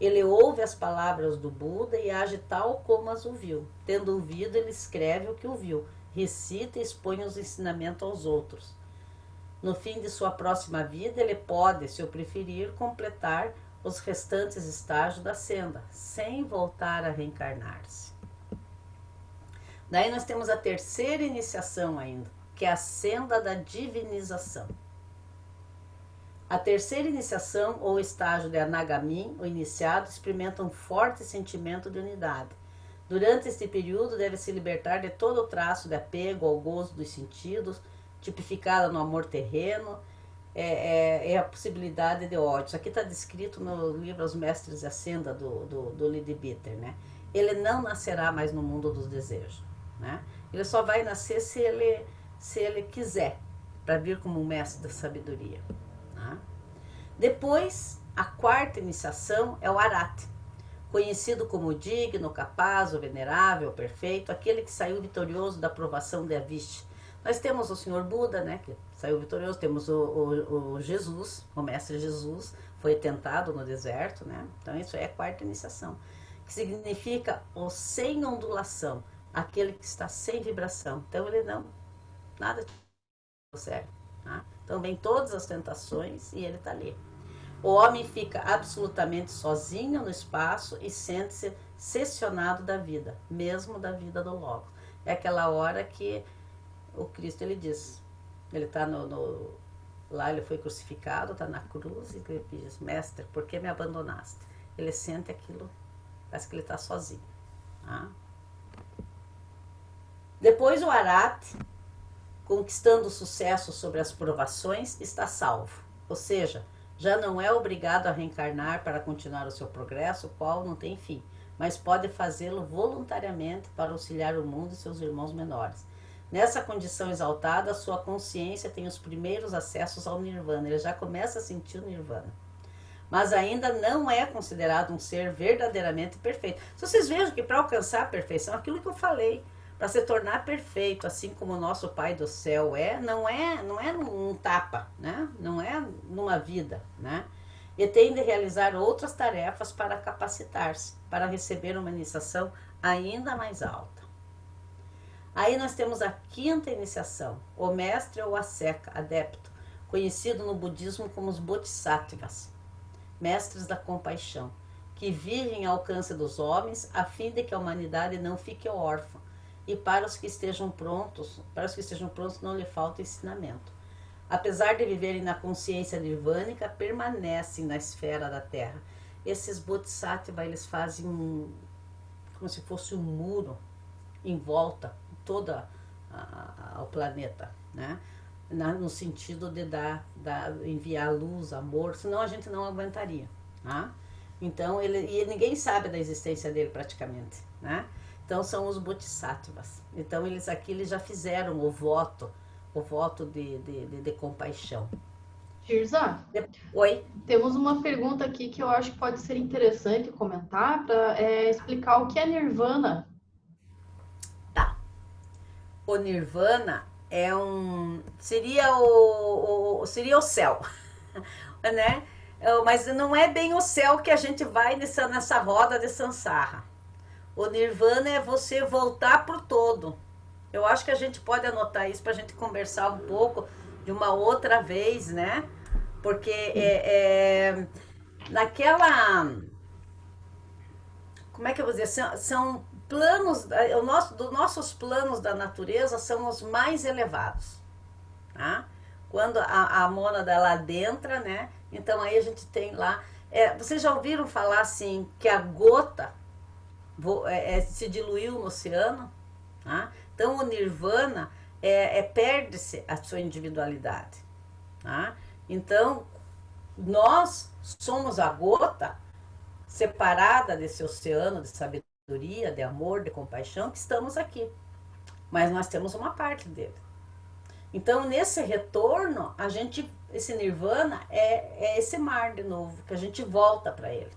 S1: Ele ouve as palavras do Buda e age tal como as ouviu. Tendo ouvido, ele escreve o que ouviu, recita e expõe os ensinamentos aos outros. No fim de sua próxima vida, ele pode, se o preferir, completar os restantes estágios da senda, sem voltar a reencarnar-se. Daí nós temos a terceira iniciação ainda, que é a senda da divinização. A terceira iniciação, ou estágio de Anagamin, o iniciado, experimenta um forte sentimento de unidade. Durante este período, deve se libertar de todo o traço de apego ao gozo dos sentidos, tipificada no amor terreno, é a possibilidade de ódio. Isso aqui está descrito no livro Os Mestres da Senda, do Leadbeater, né? Ele não nascerá mais no mundo dos desejos, né? Ele só vai nascer se ele quiser, para vir como um mestre da sabedoria. Né? Depois, a quarta iniciação é o Arati, conhecido como o digno, o capaz, o venerável, o perfeito, aquele que saiu vitorioso da provação de Avishti. Nós temos o Senhor Buda, né, que saiu vitorioso, temos o Jesus, o Mestre Jesus, foi tentado no deserto, né? Então isso é a quarta iniciação, que significa o sem ondulação, aquele que está sem vibração. Então ele não, nada serve. Tá? Então vem todas as tentações e ele está ali. O homem fica absolutamente sozinho no espaço e sente-se cessionado da vida, mesmo da vida do Logo. É aquela hora que o Cristo, ele diz, ele está lá, ele foi crucificado, está na cruz, e ele diz: mestre, por que me abandonaste? Ele sente aquilo, parece que ele está sozinho. Tá? Depois o Arati, conquistando sucesso sobre as provações, está salvo. Ou seja, já não é obrigado a reencarnar para continuar o seu progresso, o qual não tem fim, mas pode fazê-lo voluntariamente para auxiliar o mundo e seus irmãos menores. Nessa condição exaltada, sua consciência tem os primeiros acessos ao nirvana, ele já começa a sentir o nirvana. Mas ainda não é considerado um ser verdadeiramente perfeito. Se vocês vejam que para alcançar a perfeição, aquilo que eu falei, para se tornar perfeito, assim como o nosso Pai do Céu não é num tapa, né? Não é numa vida, né? E tem de realizar outras tarefas para capacitar-se, para receber uma iniciação ainda mais alta. Aí nós temos a quinta iniciação, o mestre ou asceta, adepto, conhecido no budismo como os bodhisattvas, mestres da compaixão, que vivem ao alcance dos homens a fim de que a humanidade não fique órfã, e para os que estejam prontos não lhe falta ensinamento. Apesar de viverem na consciência nirvânica, permanecem na esfera da Terra. Esses bodhisattvas, eles fazem como se fosse um muro em volta toda ao planeta, né? No sentido de enviar luz, amor, senão a gente não aguentaria, né? Então, e ninguém sabe da existência dele praticamente, né? Então, são os bodhisattvas. Então, eles já fizeram o voto de compaixão.
S2: Tirza,
S1: Oi?
S2: temos uma pergunta aqui que eu acho que pode ser interessante comentar para explicar o que é nirvana.
S1: Tá. O nirvana seria seria o céu, né? Mas não é bem o céu que a gente vai nessa roda de samsara. O nirvana é você voltar pro todo. Eu acho que a gente pode anotar isso para a gente conversar um pouco de uma outra vez, né? Porque como é que eu vou dizer? São planos, dos nossos planos da natureza são os mais elevados, tá? Quando a mônada ela adentra, né? Então aí a gente tem lá, vocês já ouviram falar assim que a gota se diluiu no oceano, tá? Então o nirvana perde-se a sua individualidade, tá? Então nós somos a gota separada desse oceano de sabedoria, de amor, de compaixão, que estamos aqui. Mas nós temos uma parte dele. Então, nesse retorno, esse nirvana é esse mar de novo, que a gente volta para ele.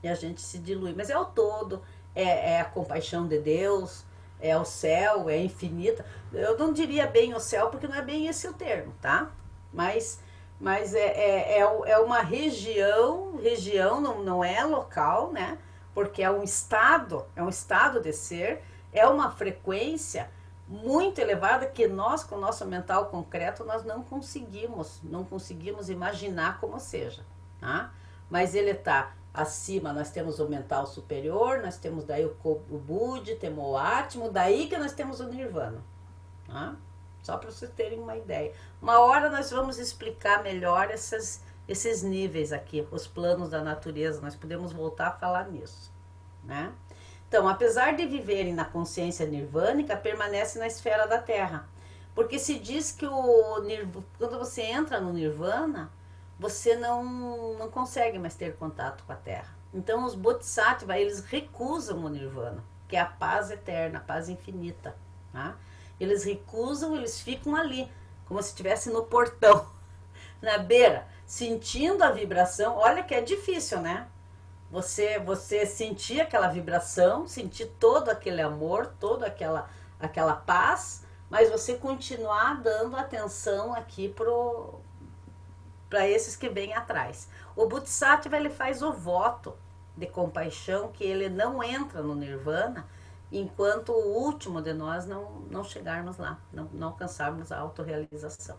S1: E a gente se dilui. Mas é o todo, é a compaixão de Deus, é o céu, é infinita. Eu não diria bem o céu, porque não é bem esse o termo, tá? Mas é uma região não é local, né? Porque é um estado de ser, é uma frequência muito elevada que nós, com o nosso mental concreto, nós não conseguimos imaginar como seja, tá? Mas ele está acima, nós temos o mental superior, nós temos daí o Budi, temos o Atmo, daí que nós temos o Nirvana, tá? Só para vocês terem uma ideia. Uma hora nós vamos explicar melhor esses níveis aqui, os planos da natureza, nós podemos voltar a falar nisso, né? Então, apesar de viverem na consciência nirvânica, permanece na esfera da Terra. Porque se diz que quando você entra no nirvana, você não consegue mais ter contato com a Terra. Então, os bodhisattvas, eles recusam o nirvana, que é a paz eterna, a paz infinita, tá? Eles recusam, eles ficam ali, como se estivesse no portão, na beira, sentindo a vibração. Olha que é difícil, né? Você sentir aquela vibração, sentir todo aquele amor, toda aquela paz, mas você continuar dando atenção aqui para esses que vêm atrás. O Bodhisattva, ele faz o voto de compaixão, que ele não entra no nirvana enquanto o último de nós não chegarmos lá, não alcançarmos a autorrealização.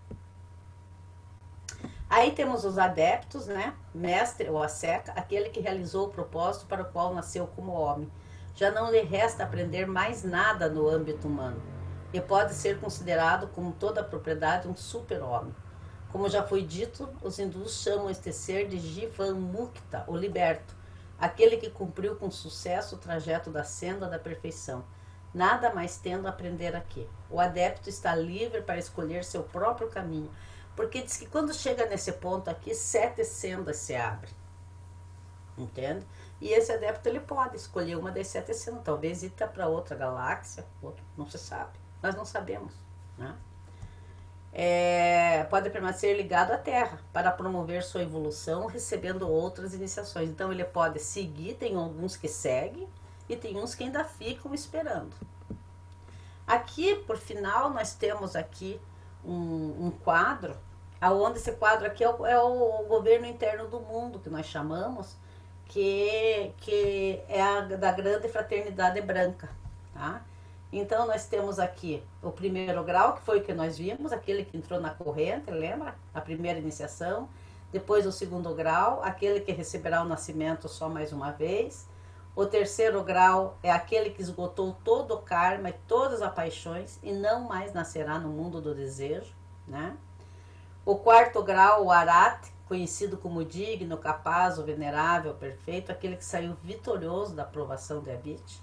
S1: Aí temos os adeptos, né? Mestre ou asceta, aquele que realizou o propósito para o qual nasceu como homem. Já não lhe resta aprender mais nada no âmbito humano e pode ser considerado com toda a propriedade um super-homem. Como já foi dito, os hindus chamam este ser de Jivan Mukta, o liberto, aquele que cumpriu com sucesso o trajeto da senda da perfeição, nada mais tendo a aprender aqui. O adepto está livre para escolher seu próprio caminho, porque diz que quando chega nesse ponto aqui, 7 sendas se abrem. Entende? E esse adepto ele pode escolher uma das 7 essenas, talvez ir para outra galáxia, não se sabe, nós não sabemos, né? Pode permanecer ligado à Terra para promover sua evolução, recebendo outras iniciações. Então ele pode seguir, tem alguns que seguem e tem uns que ainda ficam esperando. Aqui, por final, nós temos aqui um quadro, aonde esse quadro aqui é o governo interno do mundo, que nós chamamos, que é da grande fraternidade branca, tá? Então, nós temos aqui o primeiro grau, que foi o que nós vimos, aquele que entrou na corrente, lembra? A primeira iniciação. Depois, o segundo grau, aquele que receberá o nascimento só mais uma vez. O terceiro grau é aquele que esgotou todo o karma e todas as paixões e não mais nascerá no mundo do desejo, né? O quarto grau, o Arhat, conhecido como digno, capaz, o venerável, perfeito, aquele que saiu vitorioso da provação de Abit.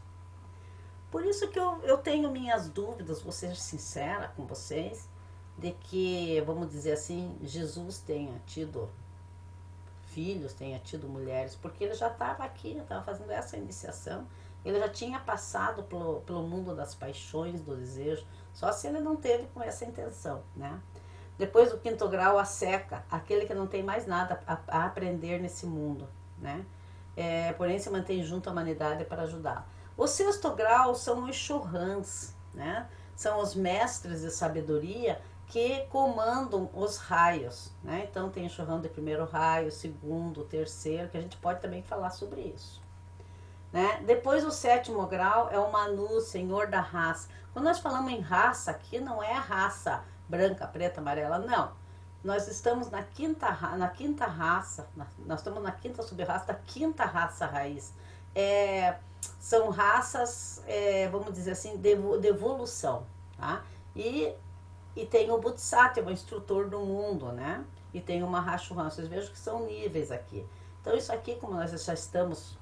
S1: Por isso que eu tenho minhas dúvidas, vou ser sincera com vocês, de que, vamos dizer assim, Jesus tenha tido filhos, tenha tido mulheres, porque ele já estava aqui, estava fazendo essa iniciação, ele já tinha passado pelo mundo das paixões, do desejo, só se ele não teve com essa intenção, né? Depois o quinto grau, a seca, aquele que não tem mais nada a aprender nesse mundo, né? Porém se mantém junto à humanidade para ajudá-la. O sexto grau são os Chohans, né? São os mestres de sabedoria que comandam os raios, né? Então tem o Chohan de primeiro raio, segundo, terceiro, que a gente pode também falar sobre isso, né? Depois o sétimo grau é o Manu, senhor da raça. Quando nós falamos em raça aqui, não é a raça branca, preta, amarela, não. Nós estamos na quinta raça, nós estamos na quinta sub-raça da quinta raça raiz. São raças, vamos dizer assim, de evolução, tá? E tem o Bodhisattva, o instrutor do mundo, né? E tem o Mahashohan, vocês vejam que são níveis aqui. Então isso aqui, como nós já estamos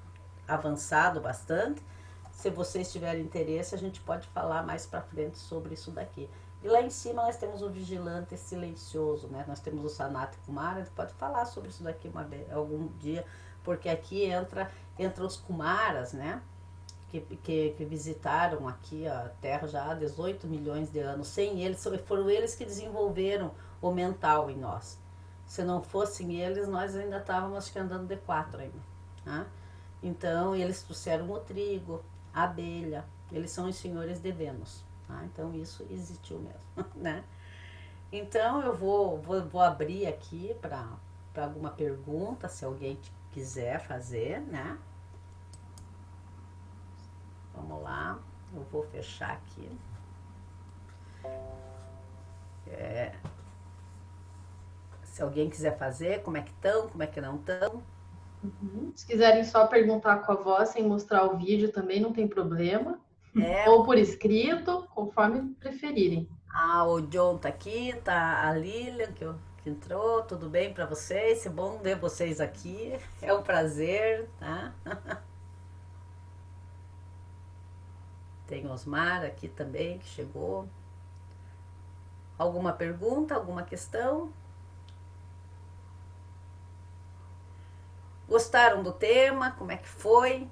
S1: avançado bastante, se vocês tiverem interesse, a gente pode falar mais para frente sobre isso daqui. E lá em cima nós temos o vigilante silencioso, né? Nós temos o Sanat Kumara, a gente pode falar sobre isso daqui algum dia, porque aqui entra os Kumaras, né? Que visitaram aqui a Terra já há 18 milhões de anos. Sem eles, foram eles que desenvolveram o mental em nós. Se não fossem eles, nós ainda estávamos andando de 4 ainda, tá? Então, eles trouxeram o trigo, a abelha, eles são os senhores de Vênus, tá? Então, isso existiu mesmo, né? Então, eu vou abrir aqui para alguma pergunta, se alguém quiser fazer, né? Vamos lá, eu vou fechar aqui. Se alguém quiser fazer, como é que estão, como é que não estão.
S2: Uhum. Se quiserem só perguntar com a voz, sem mostrar o vídeo, também não tem problema. Ou por escrito, conforme preferirem.
S1: O John tá aqui, tá a Lilian, que entrou, tudo bem para vocês? É bom ver vocês aqui, é um prazer, tá? Tem Osmar aqui também, que chegou. Alguma pergunta, alguma questão? Gostaram do tema? Como é que foi?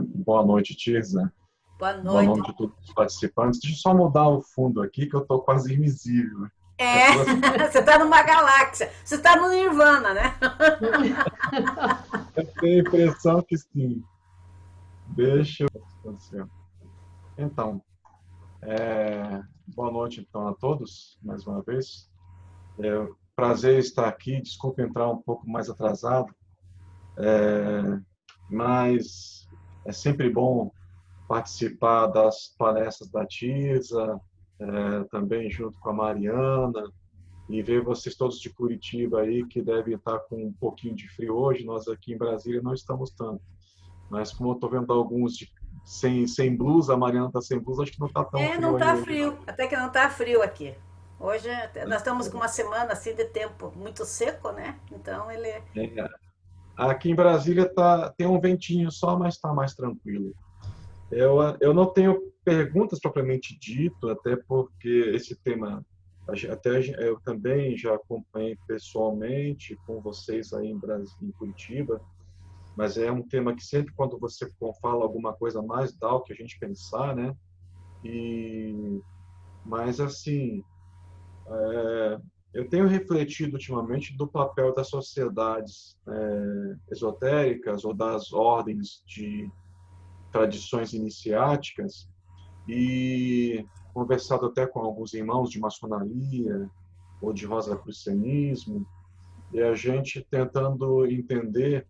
S4: Boa noite, Tirza.
S1: Boa noite.
S4: Boa noite a todos os participantes. Deixa eu só mudar o fundo aqui, que eu estou quase invisível.
S1: Você está numa galáxia. Você está no Nirvana, né?
S4: Eu tenho a impressão que sim. Deixa eu... Então, boa noite então a todos, mais uma vez. Prazer estar aqui. Desculpe entrar um pouco mais atrasado, mas é sempre bom participar das palestras da Tirza, também junto com a Mariana, e ver vocês todos de Curitiba aí, que devem estar com um pouquinho de frio hoje. Nós aqui em Brasília não estamos tanto, mas como eu estou vendo alguns sem blusa, a Mariana está sem blusa, acho que não está tão frio.
S1: Não está frio, até que não está frio aqui. Hoje nós estamos com uma semana assim de tempo muito seco, né? Então ele...
S4: Aqui em Brasília tem um ventinho só, mas está mais tranquilo. Eu não tenho perguntas propriamente dito, até porque esse tema Até eu também já acompanhei pessoalmente com vocês aí em Curitiba, mas é um tema que sempre quando você fala alguma coisa mais dá o que a gente pensar, né? Mas assim, eu tenho refletido ultimamente do papel das sociedades esotéricas ou das ordens de tradições iniciáticas e conversado até com alguns irmãos de maçonaria ou de rosacrucianismo, e a gente tentando entender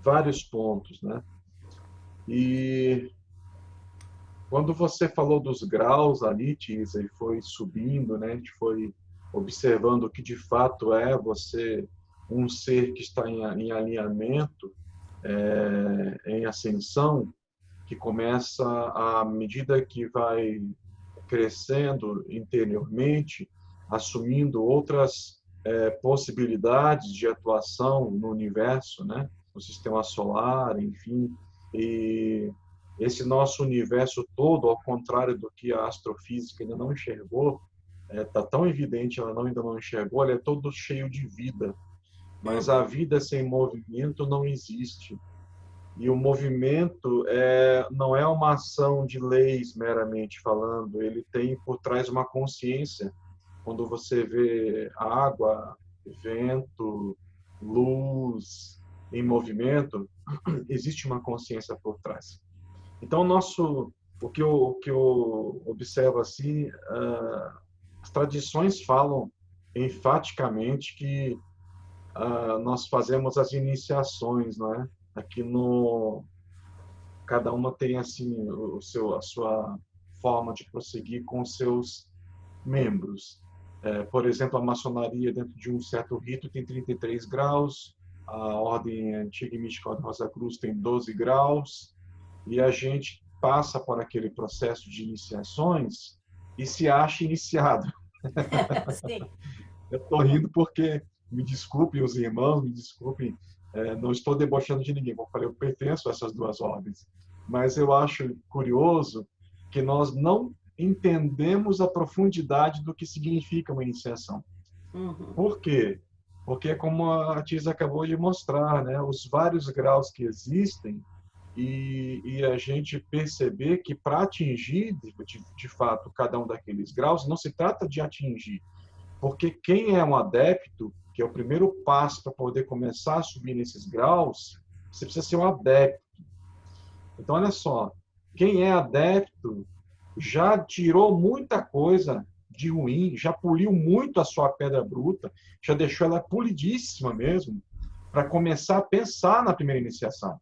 S4: vários pontos, né? E quando você falou dos graus ali, Tisa, e foi subindo, né? A gente foi observando o que de fato é você, um ser que está em alinhamento, em ascensão, que começa à medida que vai crescendo interiormente, assumindo outras possibilidades de atuação no universo, né? No sistema solar, enfim, e esse nosso universo todo, ao contrário do que a astrofísica ainda não enxergou, está tão evidente, ela ainda não enxergou, ele é todo cheio de vida, mas a vida sem movimento não existe. E o movimento não é uma ação de leis meramente falando, ele tem por trás uma consciência. Quando você vê água, vento, luz em movimento, existe uma consciência por trás. Então, o que eu observo assim, as tradições falam enfaticamente que nós fazemos as iniciações, não é? Aqui cada uma tem assim a sua forma de prosseguir com os seus membros. Por exemplo, a maçonaria dentro de um certo rito tem 33 graus, a ordem antiga e mística de Rosa Cruz tem 12 graus, e a gente passa por aquele processo de iniciações e se acha iniciado.
S1: Sim.
S4: Eu estou rindo porque, me desculpem os irmãos, me desculpem, não estou debochando de ninguém, como eu falei, eu pertenço a essas duas ordens. Mas eu acho curioso que nós não entendemos a profundidade do que significa uma iniciação.
S1: Uhum.
S4: Por quê? Porque, como a Tisa acabou de mostrar, né, os vários graus que existem e a gente perceber que para atingir, de fato, cada um daqueles graus, não se trata de atingir, porque quem é um adepto, que é o primeiro passo para poder começar a subir nesses graus, você precisa ser um adepto. Então, olha só, quem é adepto já tirou muita coisa de ruim, já poliu muito a sua pedra bruta, já deixou ela polidíssima mesmo, para começar a pensar na primeira iniciação.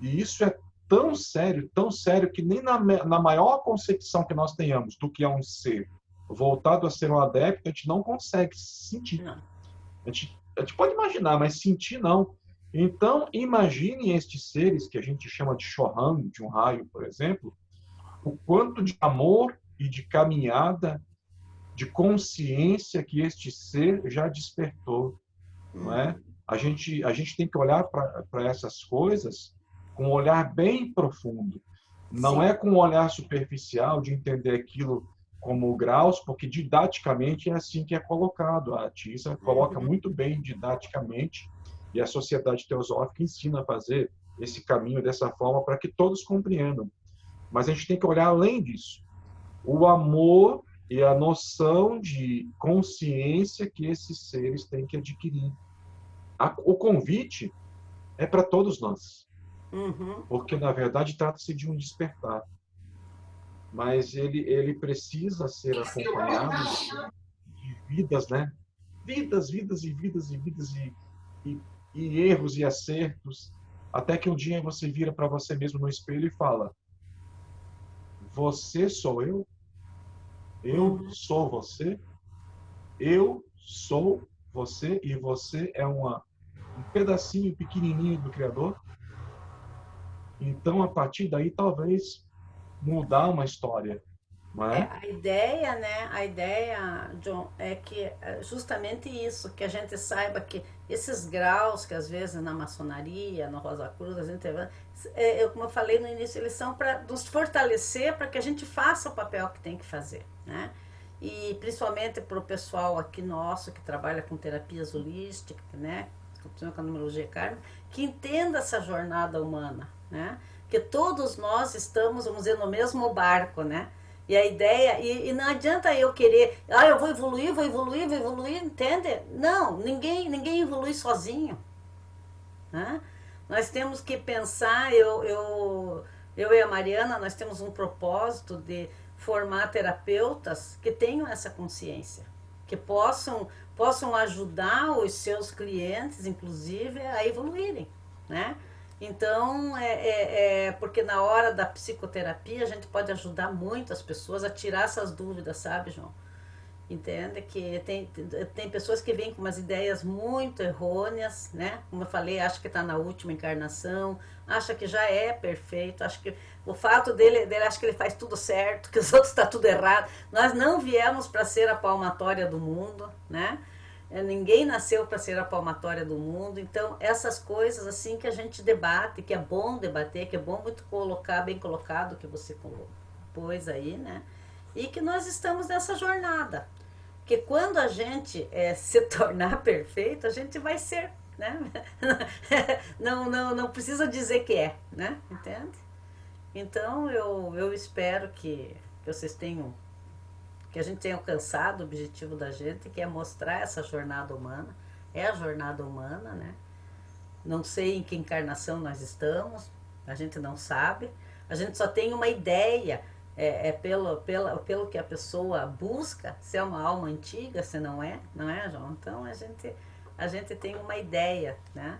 S4: E isso é tão sério, que nem na maior concepção que nós tenhamos do que é um ser voltado a ser um adepto, a gente não consegue sentir.
S1: Não.
S4: A gente pode imaginar, mas sentir não. Então, imagine estes seres que a gente chama de Shohan, de um raio, por exemplo, o quanto de amor e de caminhada, de consciência que este ser já despertou, não é? A gente tem que olhar para essas coisas com um olhar bem profundo. Não
S1: Sim.
S4: é com um olhar superficial de entender aquilo como graus, porque didaticamente é assim que é colocado. A Tisa coloca muito bem didaticamente e a Sociedade Teosófica ensina a fazer esse caminho dessa forma para que todos compreendam. Mas a gente tem que olhar além disso. O amor e a noção de consciência que esses seres têm que adquirir. O convite é para todos nós. Porque, na verdade, trata-se de um despertar. Mas ele precisa ser acompanhado de vidas, né? Vidas e vidas e vidas e erros e acertos, até que um dia você vira para você mesmo no espelho e fala: você sou eu? Eu sou você? Eu sou você e você é um pedacinho pequenininho do Criador? Então, a partir daí, talvez mudar uma história. não é?
S1: A ideia, né? A ideia, John, é que justamente isso, que a gente saiba que esses graus que às vezes na maçonaria, no Rosa Cruz, a gente como eu falei no início, eles são para nos fortalecer para que a gente faça o papel que tem que fazer, né? E principalmente para o pessoal aqui nosso que trabalha com terapias holísticas, né? Com a numerologia kármica, que entenda essa jornada humana, né? Que todos nós estamos, vamos dizer, no mesmo barco, né? E a ideia, e não adianta eu querer, eu vou evoluir, entende? Não, ninguém evolui sozinho. Né? Nós temos que pensar, eu e a Mariana, nós temos um propósito de formar terapeutas que tenham essa consciência, que possam ajudar os seus clientes, inclusive, a evoluírem, né? Então, porque na hora da psicoterapia a gente pode ajudar muito as pessoas a tirar essas dúvidas, sabe, João? Entende? Que tem pessoas que vêm com umas ideias muito errôneas, né? Como eu falei, acha que está na última encarnação, acha que já é perfeito, acha que o fato dele acha que ele faz tudo certo, que os outros está tudo errado. Nós não viemos para ser a palmatória do mundo, né? Ninguém nasceu para ser a palmatória do mundo, então essas coisas assim que a gente debate, que é bom debater, que é bom muito colocar, bem colocado que você pôs aí, né? E que nós estamos nessa jornada, que quando a gente se tornar perfeito, a gente vai ser, né? Não precisa dizer que é, né? Entende? Então eu espero que vocês tenham, que a gente tenha alcançado o objetivo da gente, que é mostrar essa jornada humana. É a jornada humana, né? Não sei em que encarnação nós estamos, a gente não sabe. A gente só tem uma ideia, pelo que a pessoa busca, se é uma alma antiga, se não é, João? Então a gente tem uma ideia, né?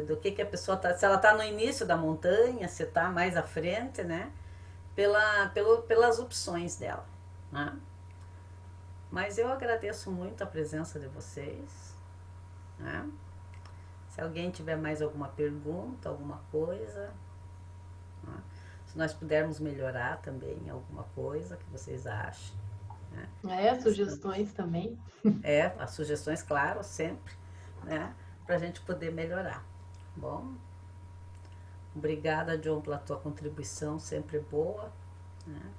S1: Do que a pessoa está, se ela está no início da montanha, se está mais à frente, né? Pelas opções dela. Né? Mas eu agradeço muito a presença de vocês. Né? Se alguém tiver mais alguma pergunta, alguma coisa, né? Se nós pudermos melhorar também alguma coisa que vocês achem. Né?
S2: Sugestões também.
S1: As sugestões, claro, sempre, né? Para a gente poder melhorar. Bom, obrigada, John, pela tua contribuição, sempre boa. Né?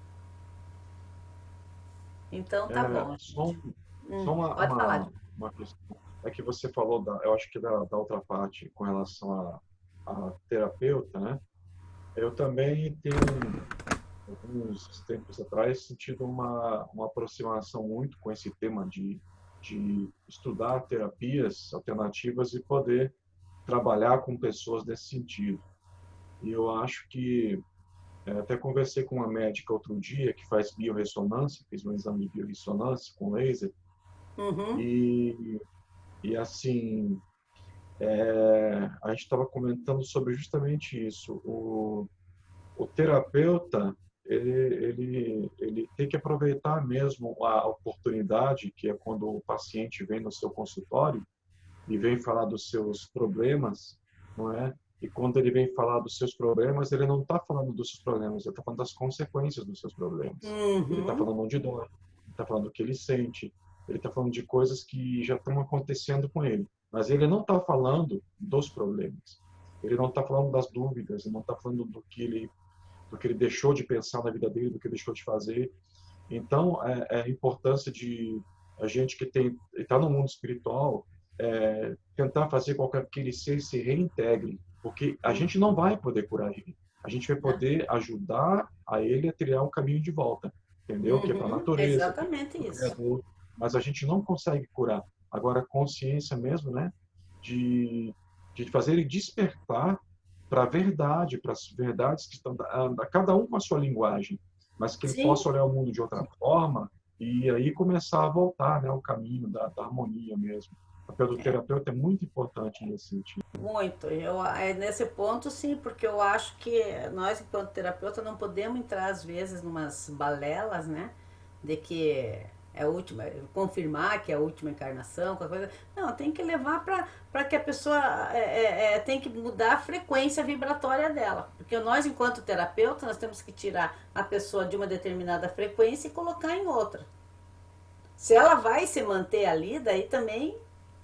S1: Então tá bom.
S4: Só
S1: Pode falar.
S4: uma questão. É que você falou, eu acho que da outra parte, com relação a terapeuta, né? Eu também tenho, alguns tempos atrás, sentido uma aproximação muito com esse tema de estudar terapias alternativas e poder trabalhar com pessoas nesse sentido. E eu acho que até conversei com uma médica outro dia que faz biorressonância, fez um exame de biorressonância com laser.
S1: Uhum.
S4: E assim, a gente estava comentando sobre justamente isso. O terapeuta, ele tem que aproveitar mesmo a oportunidade, que é quando o paciente vem no seu consultório e vem falar dos seus problemas, não é? E quando ele vem falar dos seus problemas, ele não está falando dos seus problemas, ele está falando das consequências dos seus problemas.
S1: Uhum.
S4: Ele está falando de dor, ele está falando do que ele sente, ele está falando de coisas que já estão acontecendo com ele. Mas ele não está falando dos problemas. Ele não está falando das dúvidas, ele não está falando do que ele deixou de pensar na vida dele, do que ele deixou de fazer. Então, a importância de a gente que está no mundo espiritual tentar fazer com que aquele ser se reintegre, porque a gente não vai poder curar ele. A gente vai poder ajudar a ele a trilhar um caminho de volta, entendeu? Que é para a natureza,
S1: exatamente isso.
S4: Criador. Mas a gente não consegue curar. Agora, a consciência mesmo, né? De fazer ele despertar para a verdade, para as verdades que estão cada um com a sua linguagem, mas que ele possa olhar o mundo de outra forma e aí começar a voltar, né, ao caminho da harmonia mesmo. O papel do terapeuta é muito importante nesse sentido.
S1: Muito. Nesse ponto, sim, porque eu acho que nós, enquanto terapeuta, não podemos entrar, às vezes, numas balelas, né? De que é a última, confirmar que é a última encarnação, qualquer coisa. Não, tem que levar para que a pessoa tem que mudar a frequência vibratória dela. Porque nós, enquanto terapeutas, nós temos que tirar a pessoa de uma determinada frequência e colocar em outra. Se ela vai se manter ali, daí também,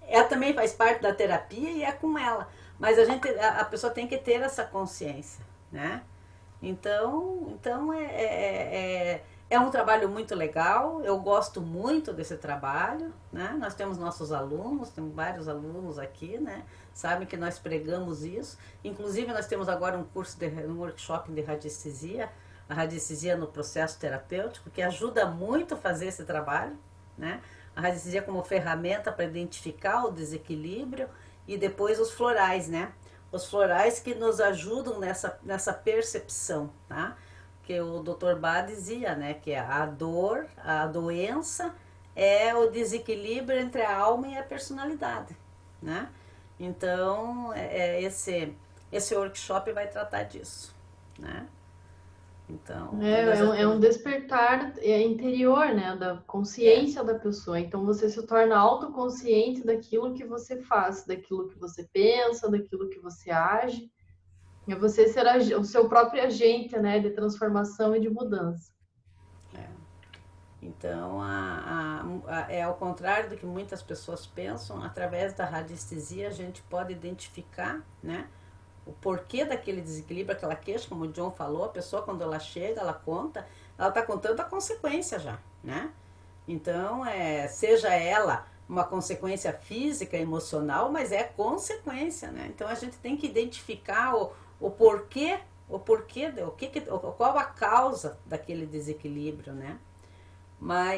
S1: ela também faz parte da terapia e é com ela. Mas a pessoa tem que ter essa consciência, né? Então é um trabalho muito legal, eu gosto muito desse trabalho, né? Nós temos nossos alunos, temos vários alunos aqui, né? Sabem que nós pregamos isso. Inclusive, nós temos agora um workshop de radiestesia, a radiestesia no processo terapêutico, que ajuda muito a fazer esse trabalho, né? A radiestesia como ferramenta para identificar o desequilíbrio e depois os florais, né? Os florais que nos ajudam nessa percepção, tá? Que o Dr. Bá dizia, né? Que a dor, a doença é o desequilíbrio entre a alma e a personalidade, né? Então, esse workshop vai tratar disso, né? Então,
S2: é um despertar interior, né, da consciência da pessoa. Então você se torna autoconsciente daquilo que você faz, daquilo que você pensa, daquilo que você age. É você ser o seu próprio agente, né, de transformação e de mudança.
S1: Então, é ao contrário do que muitas pessoas pensam, através da radiestesia a gente pode identificar, né, o porquê daquele desequilíbrio, aquela queixa, como o John falou, a pessoa quando ela chega, ela conta, ela está contando a consequência já, né? Então, seja ela uma consequência física, emocional, mas é consequência, né? Então a gente tem que identificar o porquê, qual a causa daquele desequilíbrio, né?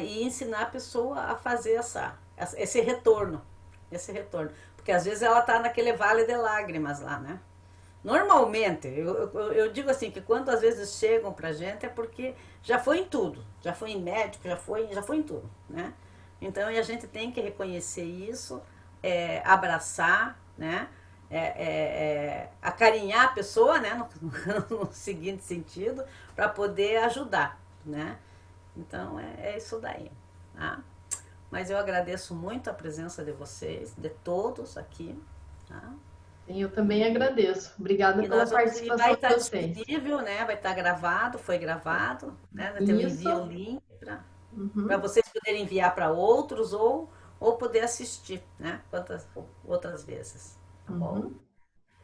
S1: E ensinar a pessoa a fazer esse retorno, porque às vezes ela está naquele vale de lágrimas lá, né? Normalmente, eu digo assim, que quando às vezes chegam pra gente é porque já foi em tudo, já foi em médico, já foi em tudo, né? Então, a gente tem que reconhecer isso, abraçar, né? Acarinhar a pessoa, né? No seguinte sentido, para poder ajudar, né? Então, é isso daí, tá? Mas eu agradeço muito a presença de vocês, de todos aqui, tá?
S2: Eu também agradeço. Obrigada pela participação
S1: vai estar
S2: de vocês.
S1: Disponível, né? Vai estar gravado, foi gravado, né? Eu envio o link para vocês poderem enviar para outros ou poder assistir, né? Quantas outras vezes, tá bom?